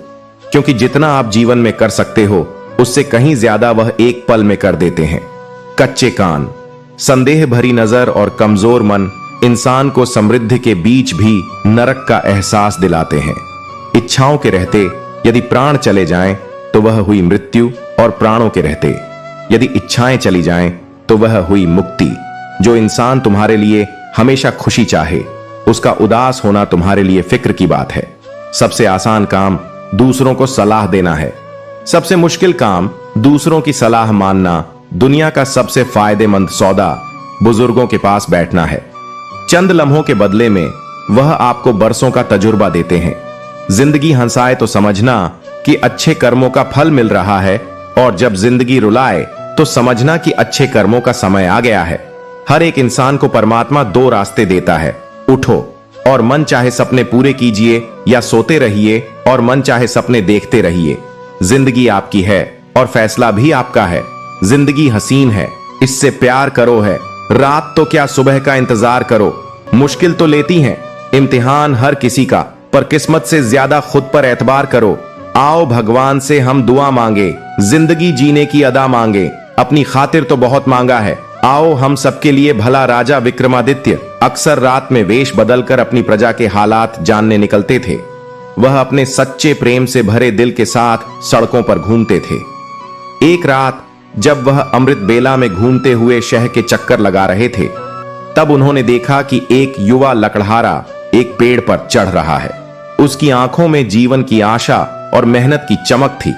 क्योंकि जितना आप जीवन में कर सकते हो उससे कहीं ज्यादा वह एक पल में कर देते हैं। कच्चे कान, संदेह भरी नजर और कमजोर मन इंसान को समृद्धि के बीच भी नरक का एहसास दिलाते हैं। इच्छाओं के रहते यदि प्राण चले जाएं तो वह हुई मृत्यु, और प्राणों के रहते यदि इच्छाएं चली जाएं तो वह हुई मुक्ति। जो इंसान तुम्हारे लिए हमेशा खुशी चाहे, उसका उदास होना तुम्हारे लिए फिक्र की बात है। सबसे आसान काम दूसरों को सलाह देना है। सबसे मुश्किल काम दूसरों की सलाह मानना। दुनिया का सबसे फायदेमंद सौदा बुजुर्गों के पास बैठना है। चंद लम्हों के बदले में वह आपको बरसों का तजुर्बा देते हैं। जिंदगी हंसाए तो समझना कि अच्छे कर्मों का फल मिल रहा है, और जब जिंदगी रुलाए तो समझना कि अच्छे कर्मों का समय आ गया है। हर एक इंसान को परमात्मा 2 रास्ते देता है। उठो और मन चाहे सपने पूरे कीजिए, या सोते रहिए और मन चाहे सपने देखते रहिए। जिंदगी आपकी है और फैसला भी आपका है। जिंदगी हसीन है, इससे प्यार करो है। रात तो क्या सुबह का इंतजार करो। मुश्किल तो लेती हैं, इम्तिहान हर किसी का, पर किस्मत से ज्यादा खुद पर एतबार करो। आओ भगवान से हम दुआ मांगे, जिंदगी जीने की अदा मांगे। अपनी खातिर तो बहुत मांगा है, आओ हम सबके लिए भला राजा विक्रमादित्य अक्सर रात में वेश बदलकर अपनी प्रजा के हालात जानने निकलते थे। वह अपने सच्चे प्रेम से भरे दिल के साथ सड़कों पर घूमते थे। एक रात जब वह अमृत बेला में घूमते हुए शहर के चक्कर लगा रहे थे, तब उन्होंने देखा कि एक युवा लकड़हारा एक पेड़ पर चढ़ रहा है। उसकी आंखों में जीवन की आशा और मेहनत की चमक थी।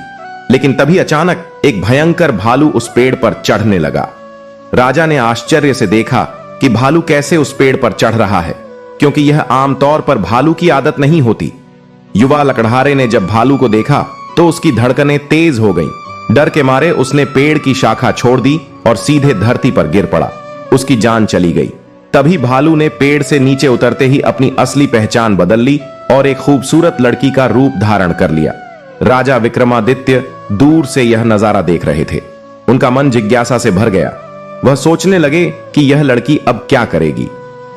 लेकिन तभी अचानक एक भयंकर भालू उस पेड़ पर चढ़ने लगा। राजा ने आश्चर्य से देखा कि भालू कैसे उस पेड़ पर चढ़ रहा है, क्योंकि यह आमतौर पर भालू की आदत नहीं होती। युवा लकड़हारे ने जब भालू को देखा तो उसकी धड़कनें तेज हो गईं। डर के मारे उसने पेड़ की शाखा छोड़ दी और सीधे धरती पर गिर पड़ा। उसकी जान चली गई। तभी भालू ने पेड़ से नीचे उतरते ही अपनी असली पहचान बदल ली और एक खूबसूरत लड़की का रूप धारण कर लिया। राजा विक्रमादित्य दूर से यह नजारा देख रहे थे। उनका मन जिज्ञासा से भर गया। वह सोचने लगे कि यह लड़की अब क्या करेगी।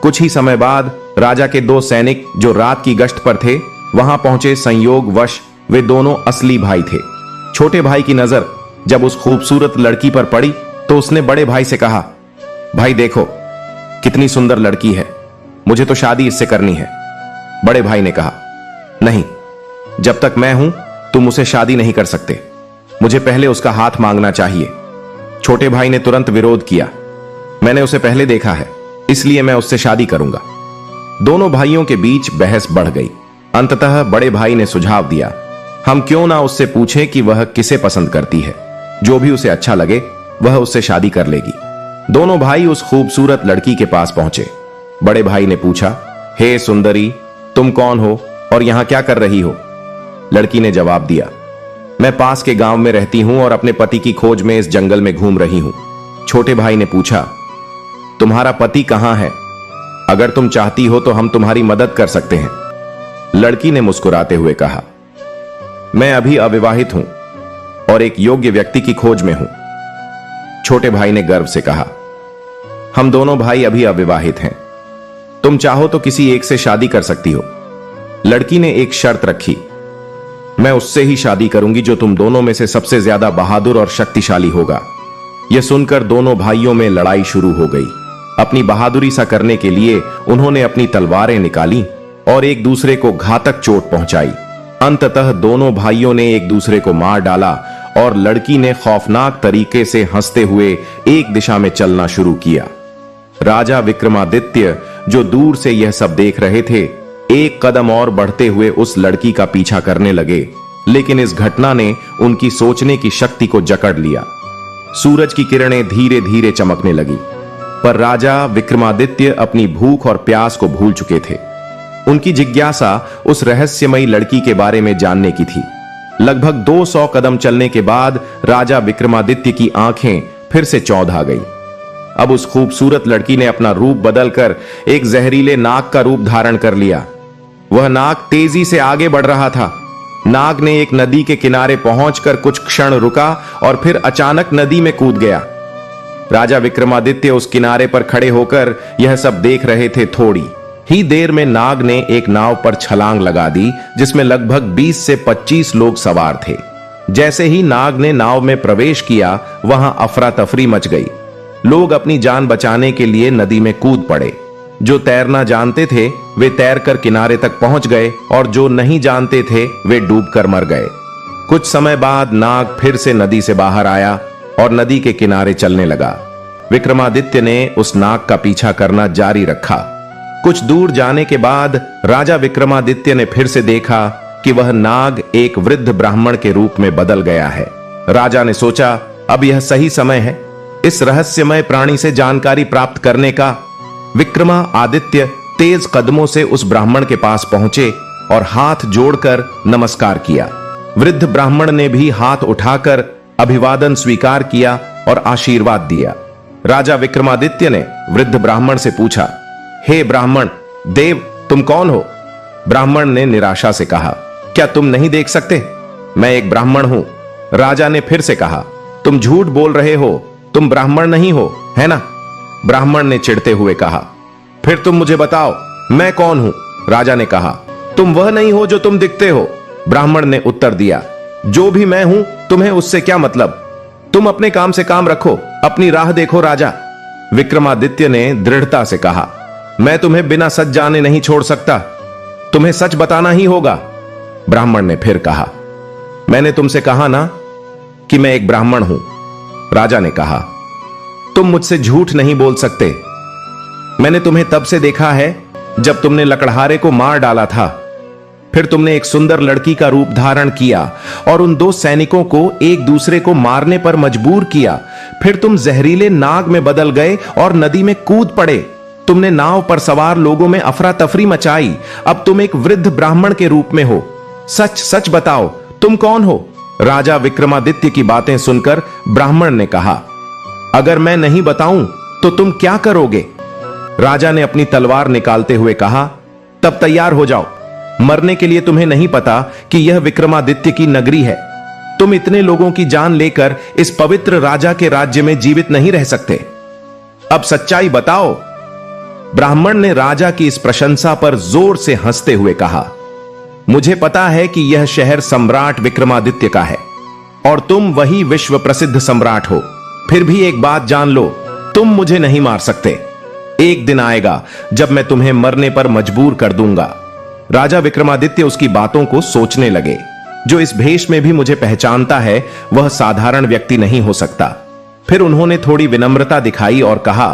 कुछ ही समय बाद राजा के 2 सैनिक जो रात की गश्त पर थे वहां पहुंचे। संयोगवश वे दोनों असली भाई थे। छोटे भाई की नजर जब उस खूबसूरत लड़की पर पड़ी तो उसने बड़े भाई से कहा, भाई देखो कितनी सुंदर लड़की है, मुझे तो शादी इससे करनी है। बड़े भाई ने कहा, नहीं, जब तक मैं हूं तुम उसे शादी नहीं कर सकते, मुझे पहले उसका हाथ मांगना चाहिए। छोटे भाई ने तुरंत विरोध किया, मैंने उसे पहले देखा है, इसलिए मैं उससे शादी करूंगा। दोनों भाइयों के बीच बहस बढ़ गई। अंततः बड़े भाई ने सुझाव दिया, हम क्यों ना उससे पूछें कि वह किसे पसंद करती है, जो भी उसे अच्छा लगे वह उससे शादी कर लेगी। दोनों भाई उस खूबसूरत लड़की के पास पहुंचे। बड़े भाई ने पूछा, हे सुंदरी, तुम कौन हो और यहां क्या कर रही हो? लड़की ने जवाब दिया, मैं पास के गांव में रहती हूं और अपने पति की खोज में इस जंगल में घूम रही हूं। छोटे भाई ने पूछा, तुम्हारा पति कहां है? अगर तुम चाहती हो तो हम तुम्हारी मदद कर सकते हैं। लड़की ने मुस्कुराते हुए कहा, मैं अभी अविवाहित हूं और एक योग्य व्यक्ति की खोज में हूं। छोटे भाई ने गर्व से कहा, हम दोनों भाई अभी अविवाहित हैं, तुम चाहो तो किसी एक से शादी कर सकती हो। लड़की ने एक शर्त रखी, मैं उससे ही शादी करूंगी जो तुम दोनों में से सबसे ज्यादा बहादुर और शक्तिशाली होगा। यह सुनकर दोनों भाइयों में लड़ाई शुरू हो गई। अपनी बहादुरी सा करने के लिए उन्होंने अपनी तलवारें निकाली और एक दूसरे को घातक चोट पहुंचाई। अंततः दोनों भाइयों ने एक दूसरे को मार डाला और लड़की ने खौफनाक तरीके से हंसते हुए एक दिशा में चलना शुरू किया। राजा विक्रमादित्य, जो दूर से यह सब देख रहे थे, एक कदम और बढ़ते हुए उस लड़की का पीछा करने लगे, लेकिन इस घटना ने उनकी सोचने की शक्ति को जकड़ लिया। सूरज की किरणें धीरे धीरे चमकने लगी, पर राजा विक्रमादित्य अपनी भूख और प्यास को भूल चुके थे। उनकी जिज्ञासा उस रहस्यमयी लड़की के बारे में जानने की थी। लगभग 200 कदम चलने के बाद राजा विक्रमादित्य की आंखें फिर से चौंधा गई। अब उस खूबसूरत लड़की ने अपना रूप बदलकर एक जहरीले नाग का रूप धारण कर लिया। वह नाग तेजी से आगे बढ़ रहा था। नाग ने एक नदी के किनारे पहुंचकर कुछ क्षण रुका और फिर अचानक नदी में कूद गया। राजा विक्रमादित्य उस किनारे पर खड़े होकर यह सब देख रहे थे। थोड़ी ही देर में नाग ने एक नाव पर छलांग लगा दी, जिसमें लगभग 20 से 25 लोग सवार थे। जैसे ही नाग ने नाव में प्रवेश किया, वहां अफरा तफरी मच गई। लोग अपनी जान बचाने के लिए नदी में कूद पड़े। जो तैरना जानते थे वे तैरकर किनारे तक पहुंच गए और जो नहीं जानते थे वे डूबकर मर गए। कुछ समय बाद नाग फिर से नदी से बाहर आया और नदी के किनारे चलने लगा। विक्रमादित्य ने उस नाग का पीछा करना जारी रखा। कुछ दूर जाने के बाद राजा विक्रमादित्य ने फिर से देखा कि वह नाग एक वृद्ध ब्राह्मण के रूप में बदल गया है। राजा ने सोचा, अब यह सही समय है इस रहस्यमय प्राणी से जानकारी प्राप्त करने का। विक्रमादित्य तेज कदमों से उस ब्राह्मण के पास पहुंचे और हाथ जोड़कर नमस्कार किया। वृद्ध ब्राह्मण ने भी हाथ उठाकर अभिवादन स्वीकार किया और आशीर्वाद दिया। राजा विक्रमादित्य ने वृद्ध ब्राह्मण से पूछा, हे ब्राह्मण देव, तुम कौन हो? ब्राह्मण ने निराशा से कहा, क्या तुम नहीं देख सकते? मैं एक ब्राह्मण हूं। राजा ने फिर से कहा, तुम झूठ बोल रहे हो, तुम ब्राह्मण नहीं हो, है ना? ब्राह्मण ने चिढ़ते हुए कहा, फिर तुम मुझे बताओ मैं कौन हूं? राजा ने कहा, तुम वह नहीं हो जो तुम दिखते हो। ब्राह्मण ने उत्तर दिया, जो भी मैं हूं तुम्हें उससे क्या मतलब? तुम अपने काम से काम रखो, अपनी राह देखो। राजा विक्रमादित्य ने दृढ़ता से कहा, मैं तुम्हें बिना सच जाने नहीं छोड़ सकता, तुम्हें सच बताना ही होगा। ब्राह्मण ने फिर कहा, मैंने तुमसे कहा ना कि मैं एक ब्राह्मण हूं। राजा ने कहा, तुम मुझसे झूठ नहीं बोल सकते। मैंने तुम्हें तब से देखा है जब तुमने लकड़हारे को मार डाला था। फिर तुमने एक सुंदर लड़की का रूप धारण किया और उन 2 सैनिकों को एक दूसरे को मारने पर मजबूर किया। फिर तुम जहरीले नाग में बदल गए और नदी में कूद पड़े। तुमने नाव पर सवार लोगों में अफरा तफरी मचाई। अब तुम एक वृद्ध ब्राह्मण के रूप में हो। सच सच बताओ, तुम कौन हो? राजा विक्रमादित्य की बातें सुनकर ब्राह्मण ने कहा, अगर मैं नहीं बताऊं तो तुम क्या करोगे? राजा ने अपनी तलवार निकालते हुए कहा, तब तैयार हो जाओ, मरने के लिए तुम्हें नहीं पता कि यह विक्रमादित्य की नगरी है। तुम इतने लोगों की जान लेकर इस पवित्र राजा के राज्य में जीवित नहीं रह सकते। अब सच्चाई बताओ। ब्राह्मण ने राजा की इस प्रशंसा पर जोर से हंसते हुए कहा, मुझे पता है कि यह शहर सम्राट विक्रमादित्य का है और तुम वही विश्व प्रसिद्ध सम्राट हो। फिर भी एक बात जान लो, तुम मुझे नहीं मार सकते। एक दिन आएगा जब मैं तुम्हें मरने पर मजबूर कर दूंगा। राजा विक्रमादित्य उसकी बातों को सोचने लगे। जो इस भेष में भी मुझे पहचानता है वह साधारण व्यक्ति नहीं हो सकता। फिर उन्होंने थोड़ी विनम्रता दिखाई और कहा,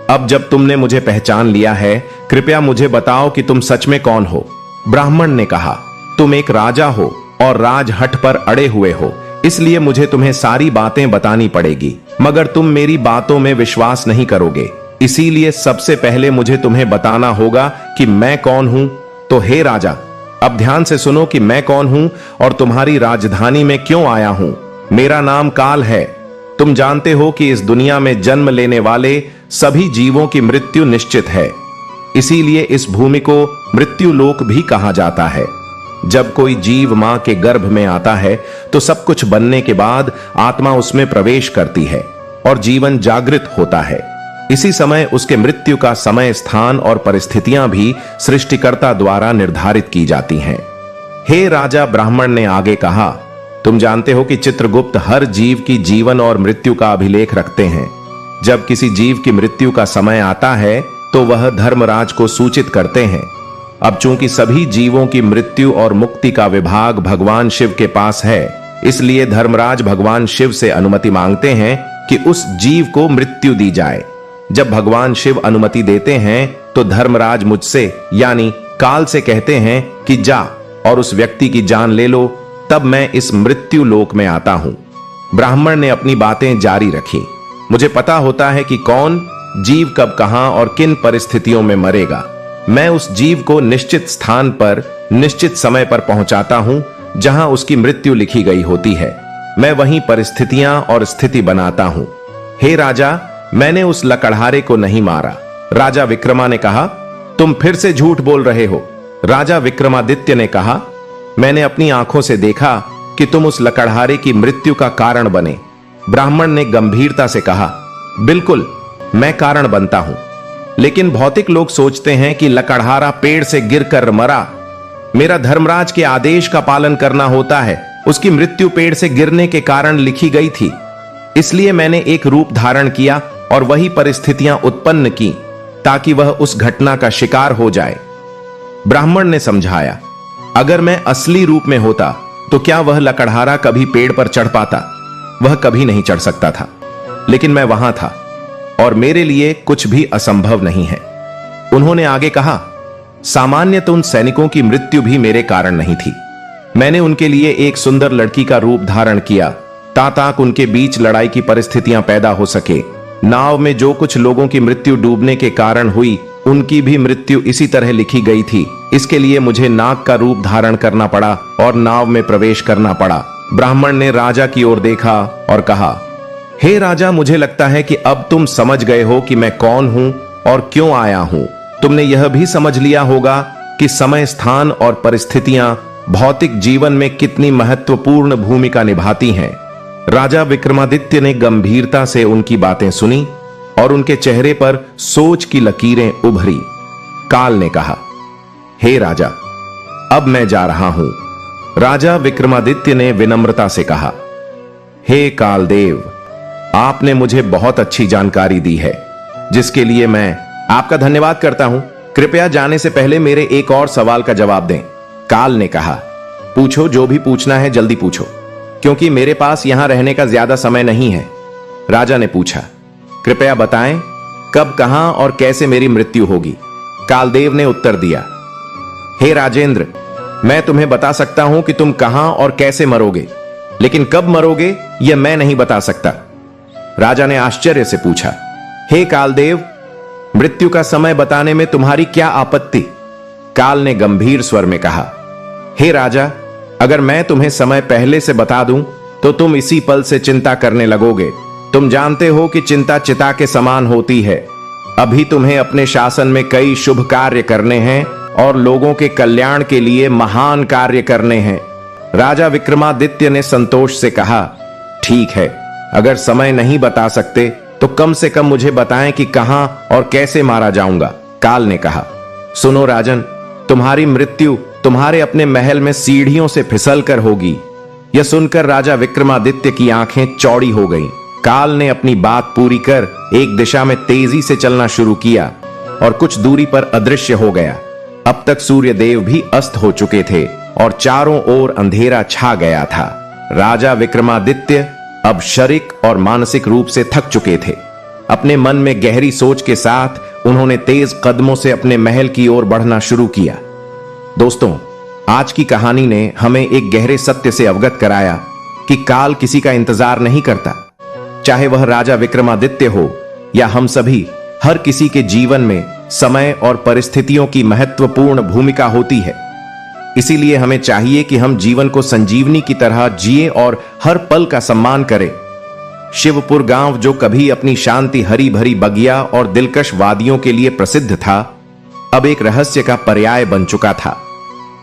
अब जब तुमने मुझे पहचान लिया है, कृपया मुझे बताओ कि तुम सच में कौन हो। ब्राह्मण ने कहा, तुम एक राजा हो और राजहट पर अड़े हुए हो, इसलिए मुझे तुम्हें सारी बातें बतानी पड़ेगी, मगर तुम मेरी बातों में विश्वास नहीं करोगे। इसीलिए सबसे पहले मुझे तुम्हें बताना होगा कि मैं कौन हूं। तो हे राजा, अब ध्यान से सुनो कि मैं कौन हूं और तुम्हारी राजधानी में क्यों आया हूं। मेरा नाम काल है। तुम जानते हो कि इस दुनिया में जन्म लेने वाले सभी जीवों की मृत्यु निश्चित है। इसीलिए इस भूमि को मृत्यु लोक भी कहा जाता है। जब कोई जीव मां के गर्भ में आता है तो सब कुछ बनने के बाद आत्मा उसमें प्रवेश करती है और जीवन जागृत होता है। इसी समय उसके मृत्यु का समय, स्थान और परिस्थितियां भी सृष्टिकर्ता द्वारा निर्धारित की जाती हैं। हे राजा, ब्राह्मण ने आगे कहा, तुम जानते हो कि चित्रगुप्त हर जीव की जीवन और मृत्यु का अभिलेख रखते हैं। जब किसी जीव की मृत्यु का समय आता है तो वह धर्मराज को सूचित करते हैं। अब चूंकि सभी जीवों की मृत्यु और मुक्ति का विभाग भगवान शिव के पास है, इसलिए धर्मराज भगवान शिव से अनुमति मांगते हैं कि उस जीव को मृत्यु दी जाए। जब भगवान शिव अनुमति देते हैं तो धर्मराज मुझसे यानी काल से कहते हैं कि जा और उस व्यक्ति की जान ले लो, तब मैं इस मृत्यु लोक में आता हूं। ब्राह्मण ने अपनी बातें जारी रखी। मुझे पता होता है कि कौन जीव कब, कहां और किन परिस्थितियों में मरेगा। मैं उस जीव को निश्चित स्थान पर निश्चित समय पर पहुंचाता हूं जहां उसकी मृत्यु लिखी गई होती है। मैं वहीं परिस्थितियां और स्थिति बनाता हूं। हे राजा, मैंने उस लकड़हारे को नहीं मारा। राजा विक्रमा ने कहा, तुम फिर से झूठ बोल रहे हो। राजा विक्रमादित्य ने कहा, मैंने अपनी आंखों से देखा कि तुम उस लकड़हारे की मृत्यु का कारण बने। ब्राह्मण ने गंभीरता से कहा, बिल्कुल, मैं कारण बनता हूं, लेकिन भौतिक लोग सोचते हैं कि लकड़हारा पेड़ से गिरकर मरा। मेरा धर्मराज के आदेश का पालन करना होता है। उसकी मृत्यु पेड़ से गिरने के कारण लिखी गई थी, इसलिए मैंने एक रूप धारण किया और वही परिस्थितियां उत्पन्न की ताकि वह उस घटना का शिकार हो जाए। ब्राह्मण ने समझाया, अगर मैं असली रूप में होता तो क्या वह लकड़हारा कभी पेड़ पर चढ़ पाता? वह कभी नहीं चढ़ सकता था, लेकिन मैं वहां था और मेरे लिए कुछ भी असंभव नहीं है। उन्होंने आगे कहा, सामान्यतः उन सैनिकों की मृत्यु भी मेरे कारण नहीं थी। मैंने उनके लिए एक सुंदर लड़की का रूप धारण किया ताकि उनके बीच लड़ाई की परिस्थितियां पैदा हो सके। नाव में जो कुछ लोगों की मृत्यु डूबने के कारण हुई, उनकी भी मृत्यु इसी तरह लिखी गई थी। इसके लिए मुझे नाग का रूप धारण करना पड़ा और नाव में प्रवेश करना पड़ा। ब्राह्मण ने राजा की ओर देखा और कहा, हे राजा, मुझे लगता है कि अब तुम समझ गए हो कि मैं कौन हूं और क्यों आया हूं। तुमने यह भी समझ लिया होगा कि समय, स्थान और परिस्थितियां भौतिक जीवन में कितनी महत्वपूर्ण भूमिका निभाती हैं। राजा विक्रमादित्य ने गंभीरता से उनकी बातें सुनी और उनके चेहरे पर सोच की लकीरें उभरी। काल ने कहा, हे राजा, अब मैं जा रहा हूं। राजा विक्रमादित्य ने विनम्रता से कहा, हे कालदेव, आपने मुझे बहुत अच्छी जानकारी दी है, जिसके लिए मैं आपका धन्यवाद करता हूं। कृपया जाने से पहले मेरे एक और सवाल का जवाब दें। काल ने कहा, पूछो, जो भी पूछना है जल्दी पूछो, क्योंकि मेरे पास यहां रहने का ज्यादा समय नहीं है। राजा ने पूछा, कृपया बताएं कब, कहां और कैसे मेरी मृत्यु होगी। कालदेव ने उत्तर दिया, हे राजेंद्र, मैं तुम्हें बता सकता हूं कि तुम कहां और कैसे मरोगे, लेकिन कब मरोगे यह मैं नहीं बता सकता। राजा ने आश्चर्य से पूछा, हे कालदेव, मृत्यु का समय बताने में तुम्हारी क्या आपत्ति? काल ने गंभीर स्वर में कहा, हे राजा, अगर मैं तुम्हें समय पहले से बता दूं तो तुम इसी पल से चिंता करने लगोगे। तुम जानते हो कि चिंता चिता के समान होती है। अभी तुम्हें अपने शासन में कई शुभ कार्य करने हैं और लोगों के कल्याण के लिए महान कार्य करने हैं। राजा विक्रमादित्य ने संतोष से कहा, ठीक है, अगर समय नहीं बता सकते तो कम से कम मुझे बताएं कि कहां और कैसे मारा जाऊंगा। काल ने कहा, सुनो राजन, तुम्हारी मृत्यु तुम्हारे अपने महल में सीढ़ियों से फिसल कर होगी। यह सुनकर राजा विक्रमादित्य की आंखें चौड़ी हो गईं। काल ने अपनी बात पूरी कर एक दिशा में तेजी से चलना शुरू किया और कुछ दूरी पर अदृश्य हो गया। अब तक सूर्य देव भी अस्त हो चुके थे और चारों ओर अंधेरा छा गया था। राजा विक्रमादित्य अब शारीरिक और मानसिक रूप से थक चुके थे। अपने मन में गहरी सोच के साथ उन्होंने तेज कदमों से अपने महल की ओर बढ़ना शुरू किया। दोस्तों, आज की कहानी ने हमें एक गहरे सत्य से अवगत कराया कि काल किसी का इंतजार नहीं करता। चाहे वह राजा विक्रमादित्य हो या हम सभी, हर किसी के जीवन में समय और परिस्थितियों की महत्वपूर्ण भूमिका होती है। इसीलिए हमें चाहिए कि हम जीवन को संजीवनी की तरह जिए और हर पल का सम्मान करें। शिवपुर गांव, जो कभी अपनी शांति, हरी भरी बगिया और दिलकश वादियों के लिए प्रसिद्ध था, अब एक रहस्य का पर्याय बन चुका था।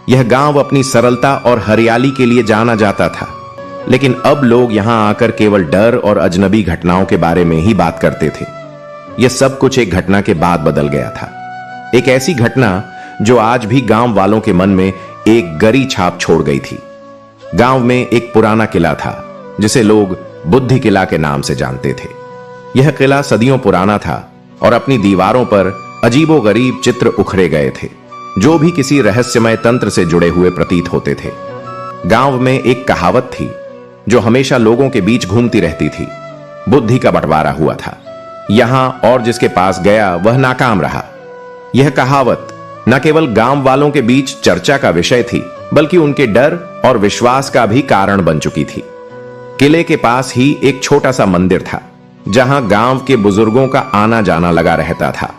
यह गांव अपनी सरलता और हरियाली के लिए जाना जाता था, लेकिन अब लोग यहां आकर केवल डर और अजनबी घटनाओं के बारे में ही बात करते थे। यह सब कुछ एक घटना के बाद बदल गया था। एक ऐसी घटना जो आज भी गांव वालों के मन में एक गहरी छाप छोड़ गई थी। गांव में एक पुराना किला था जिसे लोग बुद्धि किला के नाम से जानते थे। यह किला सदियों पुराना था और अपनी दीवारों पर अजीबोगरीब चित्र उखरे गए थे, जो भी किसी रहस्यमय तंत्र से जुड़े हुए प्रतीत होते थे। गांव में एक कहावत थी जो हमेशा लोगों के बीच घूमती रहती थी। बुद्धि का बंटवारा हुआ था यहां, और जिसके पास गया वह नाकाम रहा। यह कहावत न केवल गांव वालों के बीच चर्चा का विषय थी, बल्कि उनके डर और विश्वास का भी कारण बन चुकी थी। किले के पास ही एक छोटा सा मंदिर था जहां गांव के बुजुर्गों का आना जाना लगा रहता था।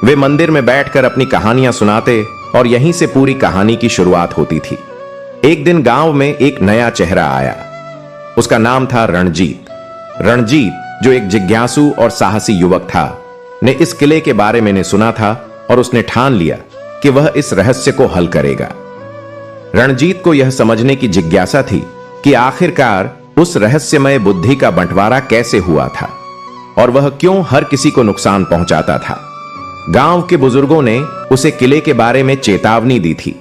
वे मंदिर में बैठकर अपनी कहानियां सुनाते और यहीं से पूरी कहानी की शुरुआत होती थी। एक दिन गांव में एक नया चेहरा आया। उसका नाम था रणजीत। रणजीत, जो एक जिज्ञासु और साहसी युवक था, ने इस किले के बारे में सुना था और उसने ठान लिया कि वह इस रहस्य को हल करेगा। रणजीत को यह समझने की जिज्ञासा थी कि आखिरकार उस रहस्यमय बुद्धि का बंटवारा कैसे हुआ था और वह क्यों हर किसी को नुकसान पहुंचाता था। गांव के बुजुर्गों ने उसे किले के बारे में चेतावनी दी थी।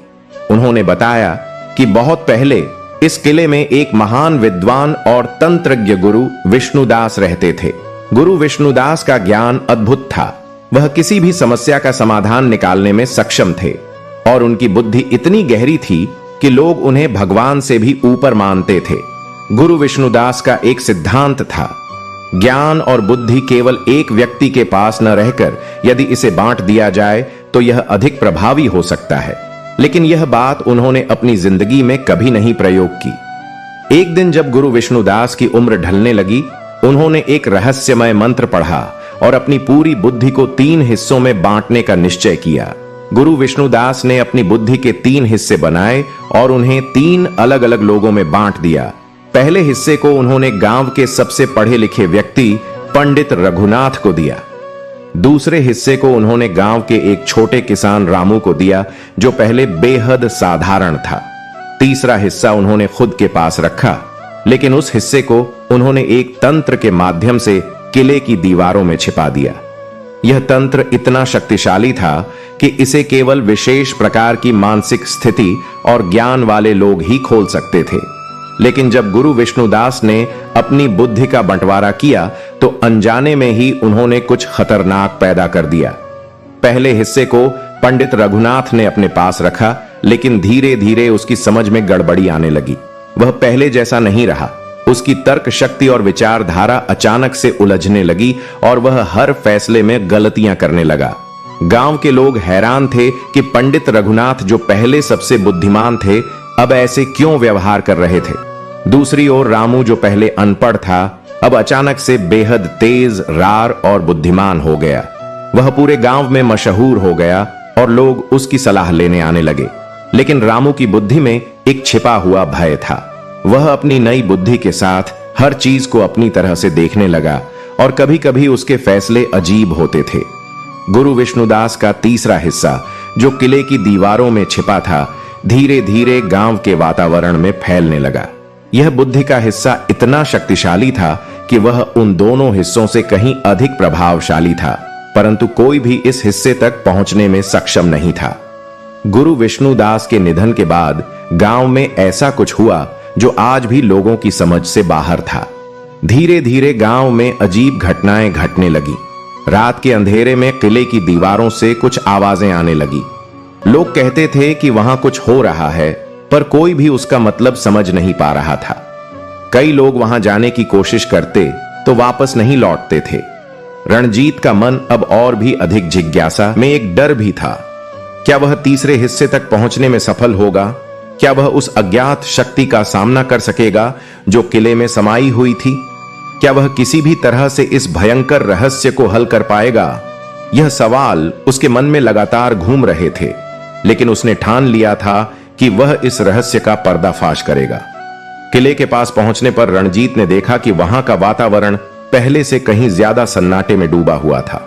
उन्होंने बताया कि बहुत पहले इस किले में एक महान विद्वान और तंत्रज्ञ गुरु विष्णुदास रहते थे। गुरु विष्णुदास का ज्ञान अद्भुत था। वह किसी भी समस्या का समाधान निकालने में सक्षम थे और उनकी बुद्धि इतनी गहरी थी कि लोग उन्हें भगवान से भी ऊपर मानते थे। गुरु विष्णुदास का एक सिद्धांत था, ज्ञान और बुद्धि केवल एक व्यक्ति के पास न रहकर यदि इसे बांट दिया जाए तो यह अधिक प्रभावी हो सकता है। लेकिन यह बात उन्होंने अपनी जिंदगी में कभी नहीं प्रयोग की। एक दिन जब गुरु विष्णुदास की उम्र ढलने लगी, उन्होंने एक रहस्यमय मंत्र पढ़ा और अपनी पूरी बुद्धि को 3 हिस्सों में बांटने का निश्चय किया। गुरु विष्णुदास ने अपनी बुद्धि के 3 हिस्से बनाए और उन्हें 3 अलग अलग लोगों में बांट दिया। पहले हिस्से को उन्होंने गांव के सबसे पढ़े लिखे व्यक्ति पंडित रघुनाथ को दिया। दूसरे हिस्से को उन्होंने गांव के एक छोटे किसान रामू को दिया, जो पहले बेहद साधारण था। तीसरा हिस्सा उन्होंने खुद के पास रखा, लेकिन उस हिस्से को उन्होंने एक तंत्र के माध्यम से किले की दीवारों में छिपा दिया। यह तंत्र इतना शक्तिशाली था कि इसे केवल विशेष प्रकार की मानसिक स्थिति और ज्ञान वाले लोग ही खोल सकते थे। लेकिन जब गुरु विष्णुदास ने अपनी बुद्धि का बंटवारा किया तो अनजाने में ही उन्होंने कुछ खतरनाक पैदा कर दिया। पहले हिस्से को पंडित रघुनाथ ने अपने पास रखा, लेकिन धीरे धीरे उसकी समझ में गड़बड़ी आने लगी। वह पहले जैसा नहीं रहा। उसकी तर्क शक्ति और विचारधारा अचानक से उलझने लगी और वह हर फैसले में गलतियां करने लगा। गांव के लोग हैरान थे कि पंडित रघुनाथ, जो पहले सबसे बुद्धिमान थे, अब ऐसे क्यों व्यवहार कर रहे थे। दूसरी ओर रामू, जो पहले अनपढ़ था, अब अचानक से बेहद तेज, रार और बुद्धिमान हो गया। वह पूरे गांव में मशहूर हो गया और लोग उसकी सलाह लेने आने लगे। लेकिन रामू की बुद्धि में एक छिपा हुआ भय था। वह अपनी नई बुद्धि के साथ हर चीज को अपनी तरह से देखने लगा और कभी कभी उसके फैसले अजीब होते थे। गुरु विष्णुदास का तीसरा हिस्सा, जो किले की दीवारों में छिपा था, धीरे धीरे गांव के वातावरण में फैलने लगा। यह बुद्धि का हिस्सा इतना शक्तिशाली था कि वह उन दोनों हिस्सों से कहीं अधिक प्रभावशाली था, परंतु कोई भी इस हिस्से तक पहुंचने में सक्षम नहीं था। गुरु विष्णुदास के निधन के बाद गांव में ऐसा कुछ हुआ जो आज भी लोगों की समझ से बाहर था। धीरे धीरे गांव में अजीब घटनाएं घटने लगी। रात के अंधेरे में किले की दीवारों से कुछ आवाजें आने लगी। लोग कहते थे कि वहां कुछ हो रहा है, पर कोई भी उसका मतलब समझ नहीं पा रहा था। कई लोग वहां जाने की कोशिश करते तो वापस नहीं लौटते थे। रणजीत का मन अब और भी अधिक जिज्ञासा में, एक डर भी था। क्या वह तीसरे हिस्से तक पहुंचने में सफल होगा? क्या वह उस अज्ञात शक्ति का सामना कर सकेगा जो किले में समाई हुई थी? क्या वह किसी भी तरह से इस भयंकर रहस्य को हल कर पाएगा? यह सवाल उसके मन में लगातार घूम रहे थे, लेकिन उसने ठान लिया था कि वह इस रहस्य का पर्दाफाश करेगा। किले के पास पहुंचने पर रणजीत ने देखा कि वहां का वातावरण पहले से कहीं ज्यादा सन्नाटे में डूबा हुआ था।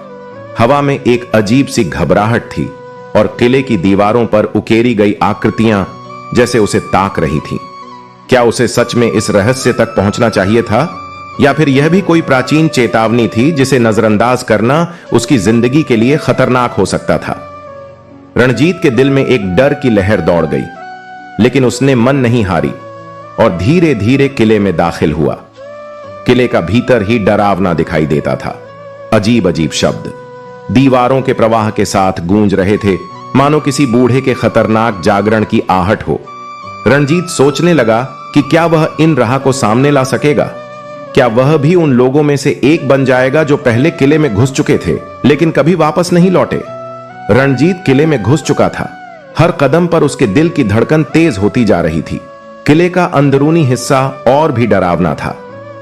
हवा में एक अजीब सी घबराहट थी और किले की दीवारों पर उकेरी गई आकृतियां जैसे उसे ताक रही थीं। क्या उसे सच में इस रहस्य तक पहुंचना चाहिए था, या फिर यह भी कोई प्राचीन चेतावनी थी जिसे नजरअंदाज करना उसकी जिंदगी के लिए खतरनाक हो सकता था? रणजीत के दिल में एक डर की लहर दौड़ गई, लेकिन उसने मन नहीं हारी और धीरे धीरे किले में दाखिल हुआ। किले का भीतर ही डरावना दिखाई देता था। अजीब अजीब शब्द दीवारों के प्रवाह के साथ गूंज रहे थे, मानो किसी बूढ़े के खतरनाक जागरण की आहट हो। रणजीत सोचने लगा कि क्या वह इन राह को सामने ला सकेगा? क्या वह भी उन लोगों में से एक बन जाएगा जो पहले किले में घुस चुके थे लेकिन कभी वापस नहीं लौटे? रणजीत किले में घुस चुका था। हर कदम पर उसके दिल की धड़कन तेज होती जा रही थी। किले का अंदरूनी हिस्सा और भी डरावना था।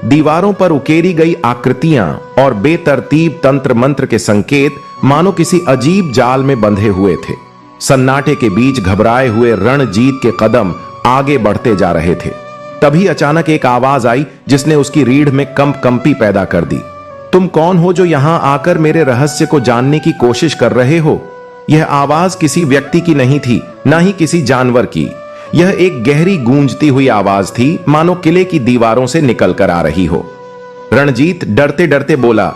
दीवारों पर उकेरी गई आकृतियां और बेतरतीब तंत्र मंत्र के संकेत मानो किसी अजीब जाल में बंधे हुए थे। सन्नाटे के बीच घबराए हुए रणजीत के कदम आगे बढ़ते जा रहे थे। तभी अचानक एक आवाज आई जिसने उसकी रीढ़ में कंपी पैदा कर दी। तुम कौन हो जो यहां आकर मेरे रहस्य को जानने की कोशिश कर रहे हो? यह आवाज किसी व्यक्ति की नहीं थी, ना ही किसी जानवर की। यह एक गहरी गूंजती हुई आवाज थी, मानो किले की दीवारों से निकल कर आ रही हो। रणजीत डरते डरते बोला,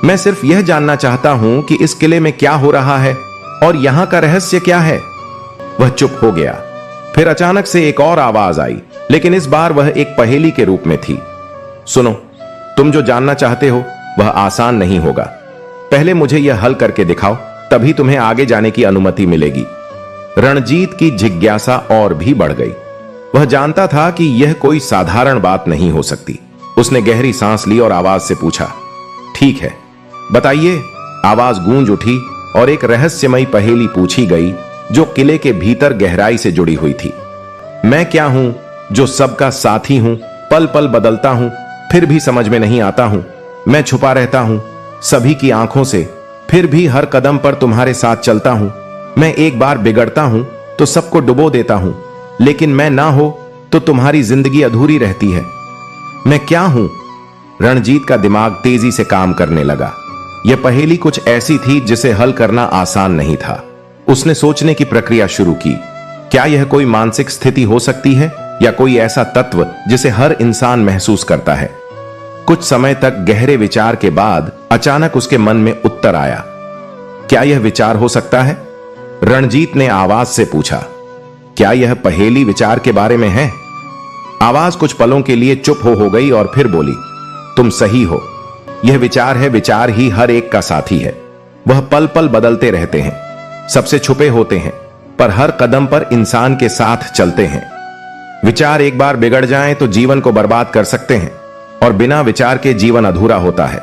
मैं सिर्फ यह जानना चाहता हूं कि इस किले में क्या हो रहा है और यहां का रहस्य क्या है। वह चुप हो गया। फिर अचानक से एक और आवाज आई, लेकिन इस बार वह एक पहेली के रूप में थी। सुनो, तुम जो जानना चाहते हो वह आसान नहीं होगा। पहले मुझे यह हल करके दिखाओ, तभी तुम्हें आगे जाने की अनुमति मिलेगी। रणजीत की जिज्ञासा और भी बढ़ गई। वह जानता था कि यह कोई साधारण बात नहीं हो सकती। उसने गहरी सांस ली और आवाज से पूछा, ठीक है, बताइए। आवाज गूंज उठी और एक रहस्यमयी पहेली पूछी गई जो किले के भीतर गहराई से जुड़ी हुई थी। मैं क्या हूं जो सबका साथी हूं, पल पल बदलता हूं, फिर भी समझ में नहीं आता हूं। मैं छुपा रहता हूं सभी की आंखों से, फिर भी हर कदम पर तुम्हारे साथ चलता हूं। मैं एक बार बिगड़ता हूं तो सबको डुबो देता हूं, लेकिन मैं ना हो तो तुम्हारी जिंदगी अधूरी रहती है। मैं क्या हूं? रणजीत का दिमाग तेजी से काम करने लगा। यह पहेली कुछ ऐसी थी जिसे हल करना आसान नहीं था। उसने सोचने की प्रक्रिया शुरू की। क्या यह कोई मानसिक स्थिति हो सकती है या कोई ऐसा तत्व जिसे हर इंसान महसूस करता है? कुछ समय तक गहरे विचार के बाद अचानक उसके मन में उत्तर आया। क्या यह विचार हो सकता है? रणजीत ने आवाज से पूछा, क्या यह पहेली विचार के बारे में है? आवाज कुछ पलों के लिए चुप हो गई और फिर बोली, तुम सही हो। यह विचार है। विचार ही हर एक का साथी है। वह पल पल बदलते रहते हैं, सबसे छुपे होते हैं, पर हर कदम पर इंसान के साथ चलते हैं। विचार एक बार बिगड़ जाएं तो जीवन को बर्बाद कर सकते हैं, और बिना विचार के जीवन अधूरा होता है।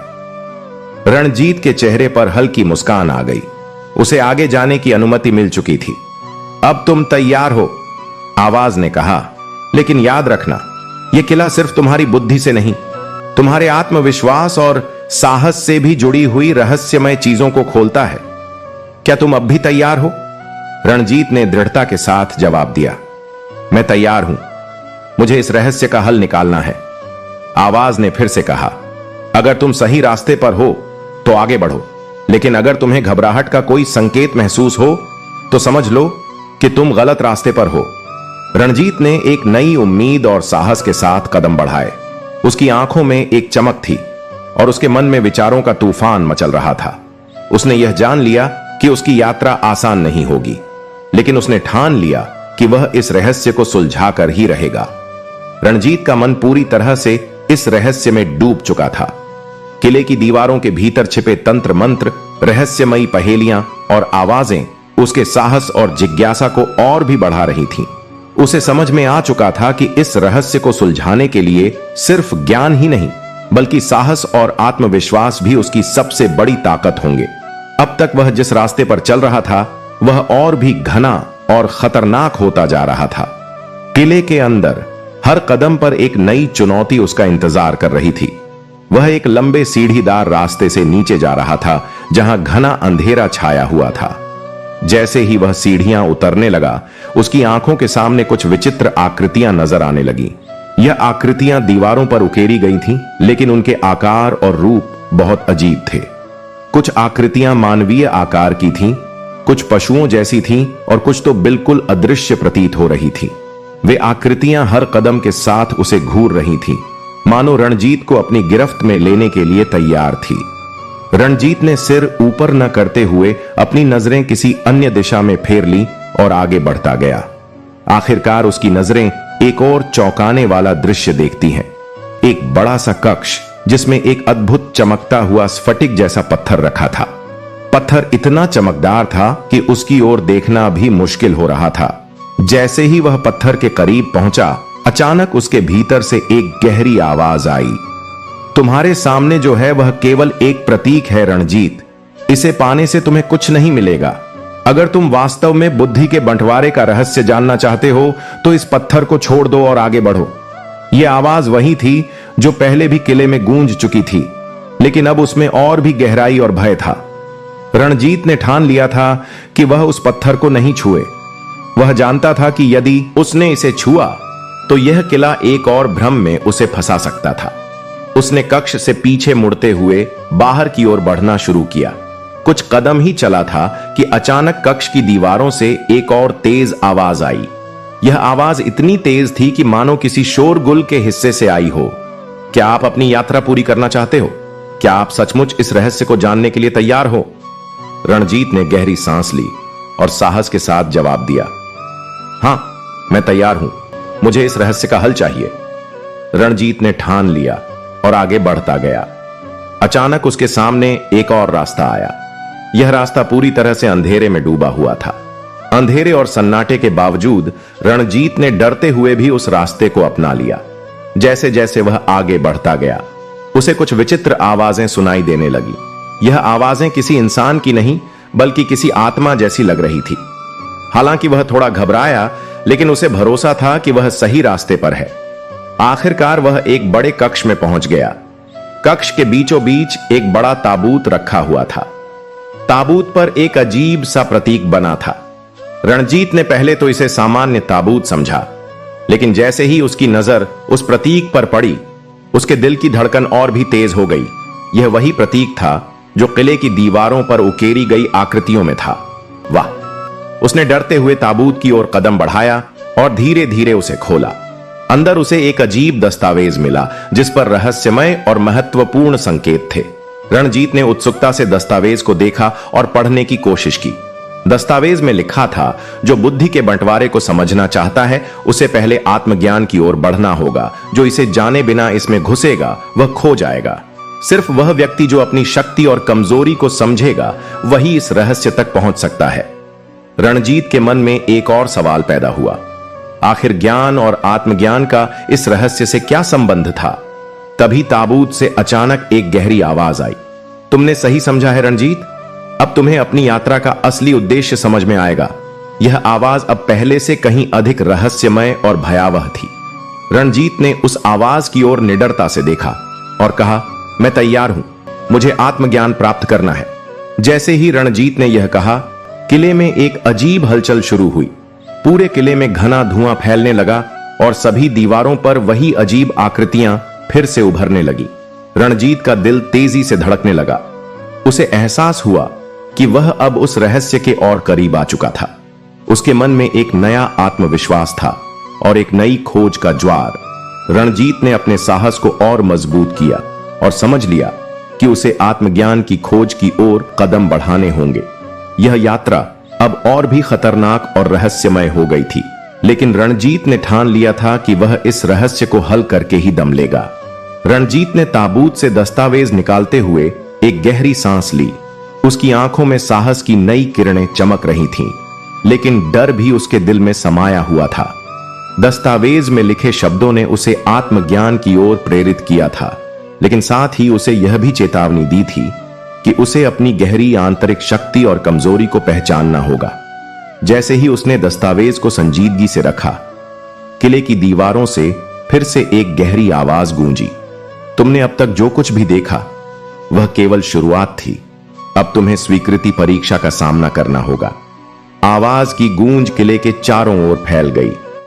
रणजीत के चेहरे पर हल्की मुस्कान आ गई। उसे आगे जाने की अनुमति मिल चुकी थी। अब तुम तैयार हो? आवाज ने कहा, लेकिन याद रखना, यह किला सिर्फ तुम्हारी बुद्धि से नहीं, तुम्हारे आत्मविश्वास और साहस से भी जुड़ी हुई रहस्यमय चीजों को खोलता है। क्या तुम अब भी तैयार हो? रणजीत ने दृढ़ता के साथ जवाब दिया, मैं तैयार हूं। मुझे इस रहस्य का हल निकालना है। आवाज ने फिर से कहा, अगर तुम सही रास्ते पर हो तो आगे बढ़ो, लेकिन अगर तुम्हें घबराहट का कोई संकेत महसूस हो तो समझ लो कि तुम गलत रास्ते पर हो। रणजीत ने एक नई उम्मीद और साहस के साथ कदम बढ़ाए। उसकी आंखों में एक चमक थी और उसके मन में विचारों का तूफान मचल रहा था। उसने यह जान लिया कि उसकी यात्रा आसान नहीं होगी, लेकिन उसने ठान लिया कि वह इस रहस्य को सुलझा कर ही रहेगा। रणजीत का मन पूरी तरह से इस रहस्य में डूब चुका था। किले की दीवारों के भीतर छिपे तंत्र मंत्र, रहस्यमयी पहेलियां और आवाजें उसके साहस और जिज्ञासा को और भी बढ़ा रही थीं। उसे समझ में आ चुका था कि इस रहस्य को सुलझाने के लिए सिर्फ ज्ञान ही नहीं, बल्कि साहस और आत्मविश्वास भी उसकी सबसे बड़ी ताकत होंगे। अब तक वह जिस रास्ते पर चल रहा था वह और भी घना और खतरनाक होता जा रहा था। किले के अंदर हर कदम पर एक नई चुनौती उसका इंतजार कर रही थी। वह एक लंबे सीढ़ीदार रास्ते से नीचे जा रहा था, जहां घना अंधेरा छाया हुआ था। जैसे ही वह सीढ़ियां उतरने लगा, उसकी आंखों के सामने कुछ विचित्र आकृतियां नजर आने लगी। यह आकृतियां दीवारों पर उकेरी गई थीं, लेकिन उनके आकार और रूप बहुत अजीब थे। कुछ आकृतियां मानवीय आकार की थीं, कुछ पशुओं जैसी थीं और कुछ तो बिल्कुल अदृश्य प्रतीत हो रही थीं। वे आकृतियां हर कदम के साथ उसे घूर रही थीं, मानो रणजीत को अपनी गिरफ्त में लेने के लिए तैयार थी। रणजीत ने सिर ऊपर न करते हुए अपनी नजरें किसी अन्य दिशा में फेर ली और आगे बढ़ता गया। आखिरकार उसकी नजरें एक और चौंकाने वाला दृश्य देखती हैं। एक बड़ा सा कक्ष जिसमें एक अद्भुत चमकता हुआ स्फटिक जैसा पत्थर रखा था। पत्थर इतना चमकदार था कि उसकी ओर देखना भी मुश्किल हो रहा था। जैसे ही वह पत्थर के करीब पहुंचा, अचानक उसके भीतर से एक गहरी आवाज आई। तुम्हारे सामने जो है वह केवल एक प्रतीक है रणजीत। इसे पाने से तुम्हें कुछ नहीं मिलेगा। अगर तुम वास्तव में बुद्धि के बंटवारे का रहस्य जानना चाहते हो तो इस पत्थर को छोड़ दो और आगे बढ़ो। यह आवाज वही थी जो पहले भी किले में गूंज चुकी थी, लेकिन अब उसमें और भी गहराई और भय था। रणजीत ने ठान लिया था कि वह उस पत्थर को नहीं छुए। वह जानता था कि यदि उसने इसे छुआ तो यह किला एक और भ्रम में उसे फंसा सकता था। उसने कक्ष से पीछे मुड़ते हुए बाहर की ओर बढ़ना शुरू किया। कुछ कदम ही चला था कि अचानक कक्ष की दीवारों से एक और तेज आवाज आई। यह आवाज इतनी तेज थी कि मानो किसी शोरगुल के हिस्से से आई हो। क्या आप अपनी यात्रा पूरी करना चाहते हो? क्या आप सचमुच इस रहस्य को जानने के लिए तैयार हो? रणजीत ने गहरी सांस ली और साहस के साथ जवाब दिया, हां, मैं तैयार हूं। मुझे इस रहस्य का हल चाहिए। रणजीत ने ठान लिया और आगे बढ़ता गया। अचानक उसके सामने एक और रास्ता आया। यह रास्ता पूरी तरह से अंधेरे में डूबा हुआ था। अंधेरे और सन्नाटे के बावजूद रणजीत ने डरते हुए भी उस रास्ते को अपना लिया। जैसे जैसे वह आगे बढ़ता गया, उसे कुछ विचित्र आवाजें सुनाई देने लगी। यह आवाजें किसी इंसान की नहीं, बल्कि किसी आत्मा जैसी लग रही थी। हालांकि वह थोड़ा घबराया, लेकिन उसे भरोसा था कि वह सही रास्ते पर है। आखिरकार वह एक बड़े कक्ष में पहुंच गया। कक्ष के बीचों बीच एक बड़ा ताबूत रखा हुआ था। ताबूत पर एक अजीब सा प्रतीक बना था। रणजीत ने पहले तो इसे सामान्य ताबूत समझा, लेकिन जैसे ही उसकी नजर उस प्रतीक पर पड़ी, उसके दिल की धड़कन और भी तेज हो गई। यह वही प्रतीक था जो किले की दीवारों पर उकेरी गई आकृतियों में था। वाह! उसने डरते हुए ताबूत की ओर कदम बढ़ाया और धीरे धीरे उसे खोला। अंदर उसे एक अजीब दस्तावेज मिला जिस पर रहस्यमय और महत्वपूर्ण संकेत थे। रणजीत ने उत्सुकता से दस्तावेज को देखा और पढ़ने की कोशिश की। दस्तावेज में लिखा था, जो बुद्धि के बंटवारे को समझना चाहता है उसे पहले आत्मज्ञान की ओर बढ़ना होगा। जो इसे जाने बिना इसमें घुसेगा वह खो जाएगा। सिर्फ वह व्यक्ति जो अपनी शक्ति और कमजोरी को समझेगा वही इस रहस्य तक पहुंच सकता है। रणजीत के मन में एक और सवाल पैदा हुआ, आखिर ज्ञान और आत्मज्ञान का इस रहस्य से क्या संबंध था? तभी ताबूत से अचानक एक गहरी आवाज आई, तुमने सही समझा है रणजीत, अब तुम्हें अपनी यात्रा का असली उद्देश्य समझ में आएगा। यह आवाज अब पहले से कहीं अधिक रहस्यमय और भयावह थी। रणजीत ने उस आवाज की ओर निडरता से देखा और कहा, मैं तैयार हूं, मुझे आत्मज्ञान प्राप्त करना है। जैसे ही रणजीत ने यह कहा, किले में एक अजीब हलचल शुरू हुई। पूरे किले में घना धुआं फैलने लगा और सभी दीवारों पर वही अजीब आकृतियां फिर से उभरने लगी। रणजीत का दिल तेजी से धड़कने लगा। उसे एहसास हुआ कि वह अब उस रहस्य के और करीब आ चुका था। उसके मन में एक नया आत्मविश्वास था और एक नई खोज का ज्वार। रणजीत ने अपने साहस को और मजबूत किया और समझ लिया कि उसे आत्मज्ञान की खोज की ओर कदम बढ़ाने होंगे। यह यात्रा अब और भी खतरनाक और रहस्यमय हो गई थी, लेकिन रणजीत ने ठान लिया था कि वह इस रहस्य को हल करके ही दम लेगा। रणजीत ने ताबूत से दस्तावेज निकालते हुए एक गहरी सांस ली। उसकी आंखों में साहस की नई किरणें चमक रही थीं, लेकिन डर भी उसके दिल में समाया हुआ था। दस्तावेज में लिखे शब्दों ने उसे आत्मज्ञान की ओर प्रेरित किया था, लेकिन साथ ही उसे यह भी चेतावनी दी थी कि उसे अपनी गहरी आंतरिक शक्ति और कमजोरी को पहचानना होगा। जैसे ही उसने दस्तावेज को संजीदगी से रखा, किले की दीवारों से फिर से एक गहरी आवाज गूंजी। तुमने अब तक जो कुछ भी देखा वह केवल शुरुआत थी। अब तुम्हें स्वीकृति परीक्षा का सामना करना होगा। आवाज की गूंज किले के चारों ओर फैल गई।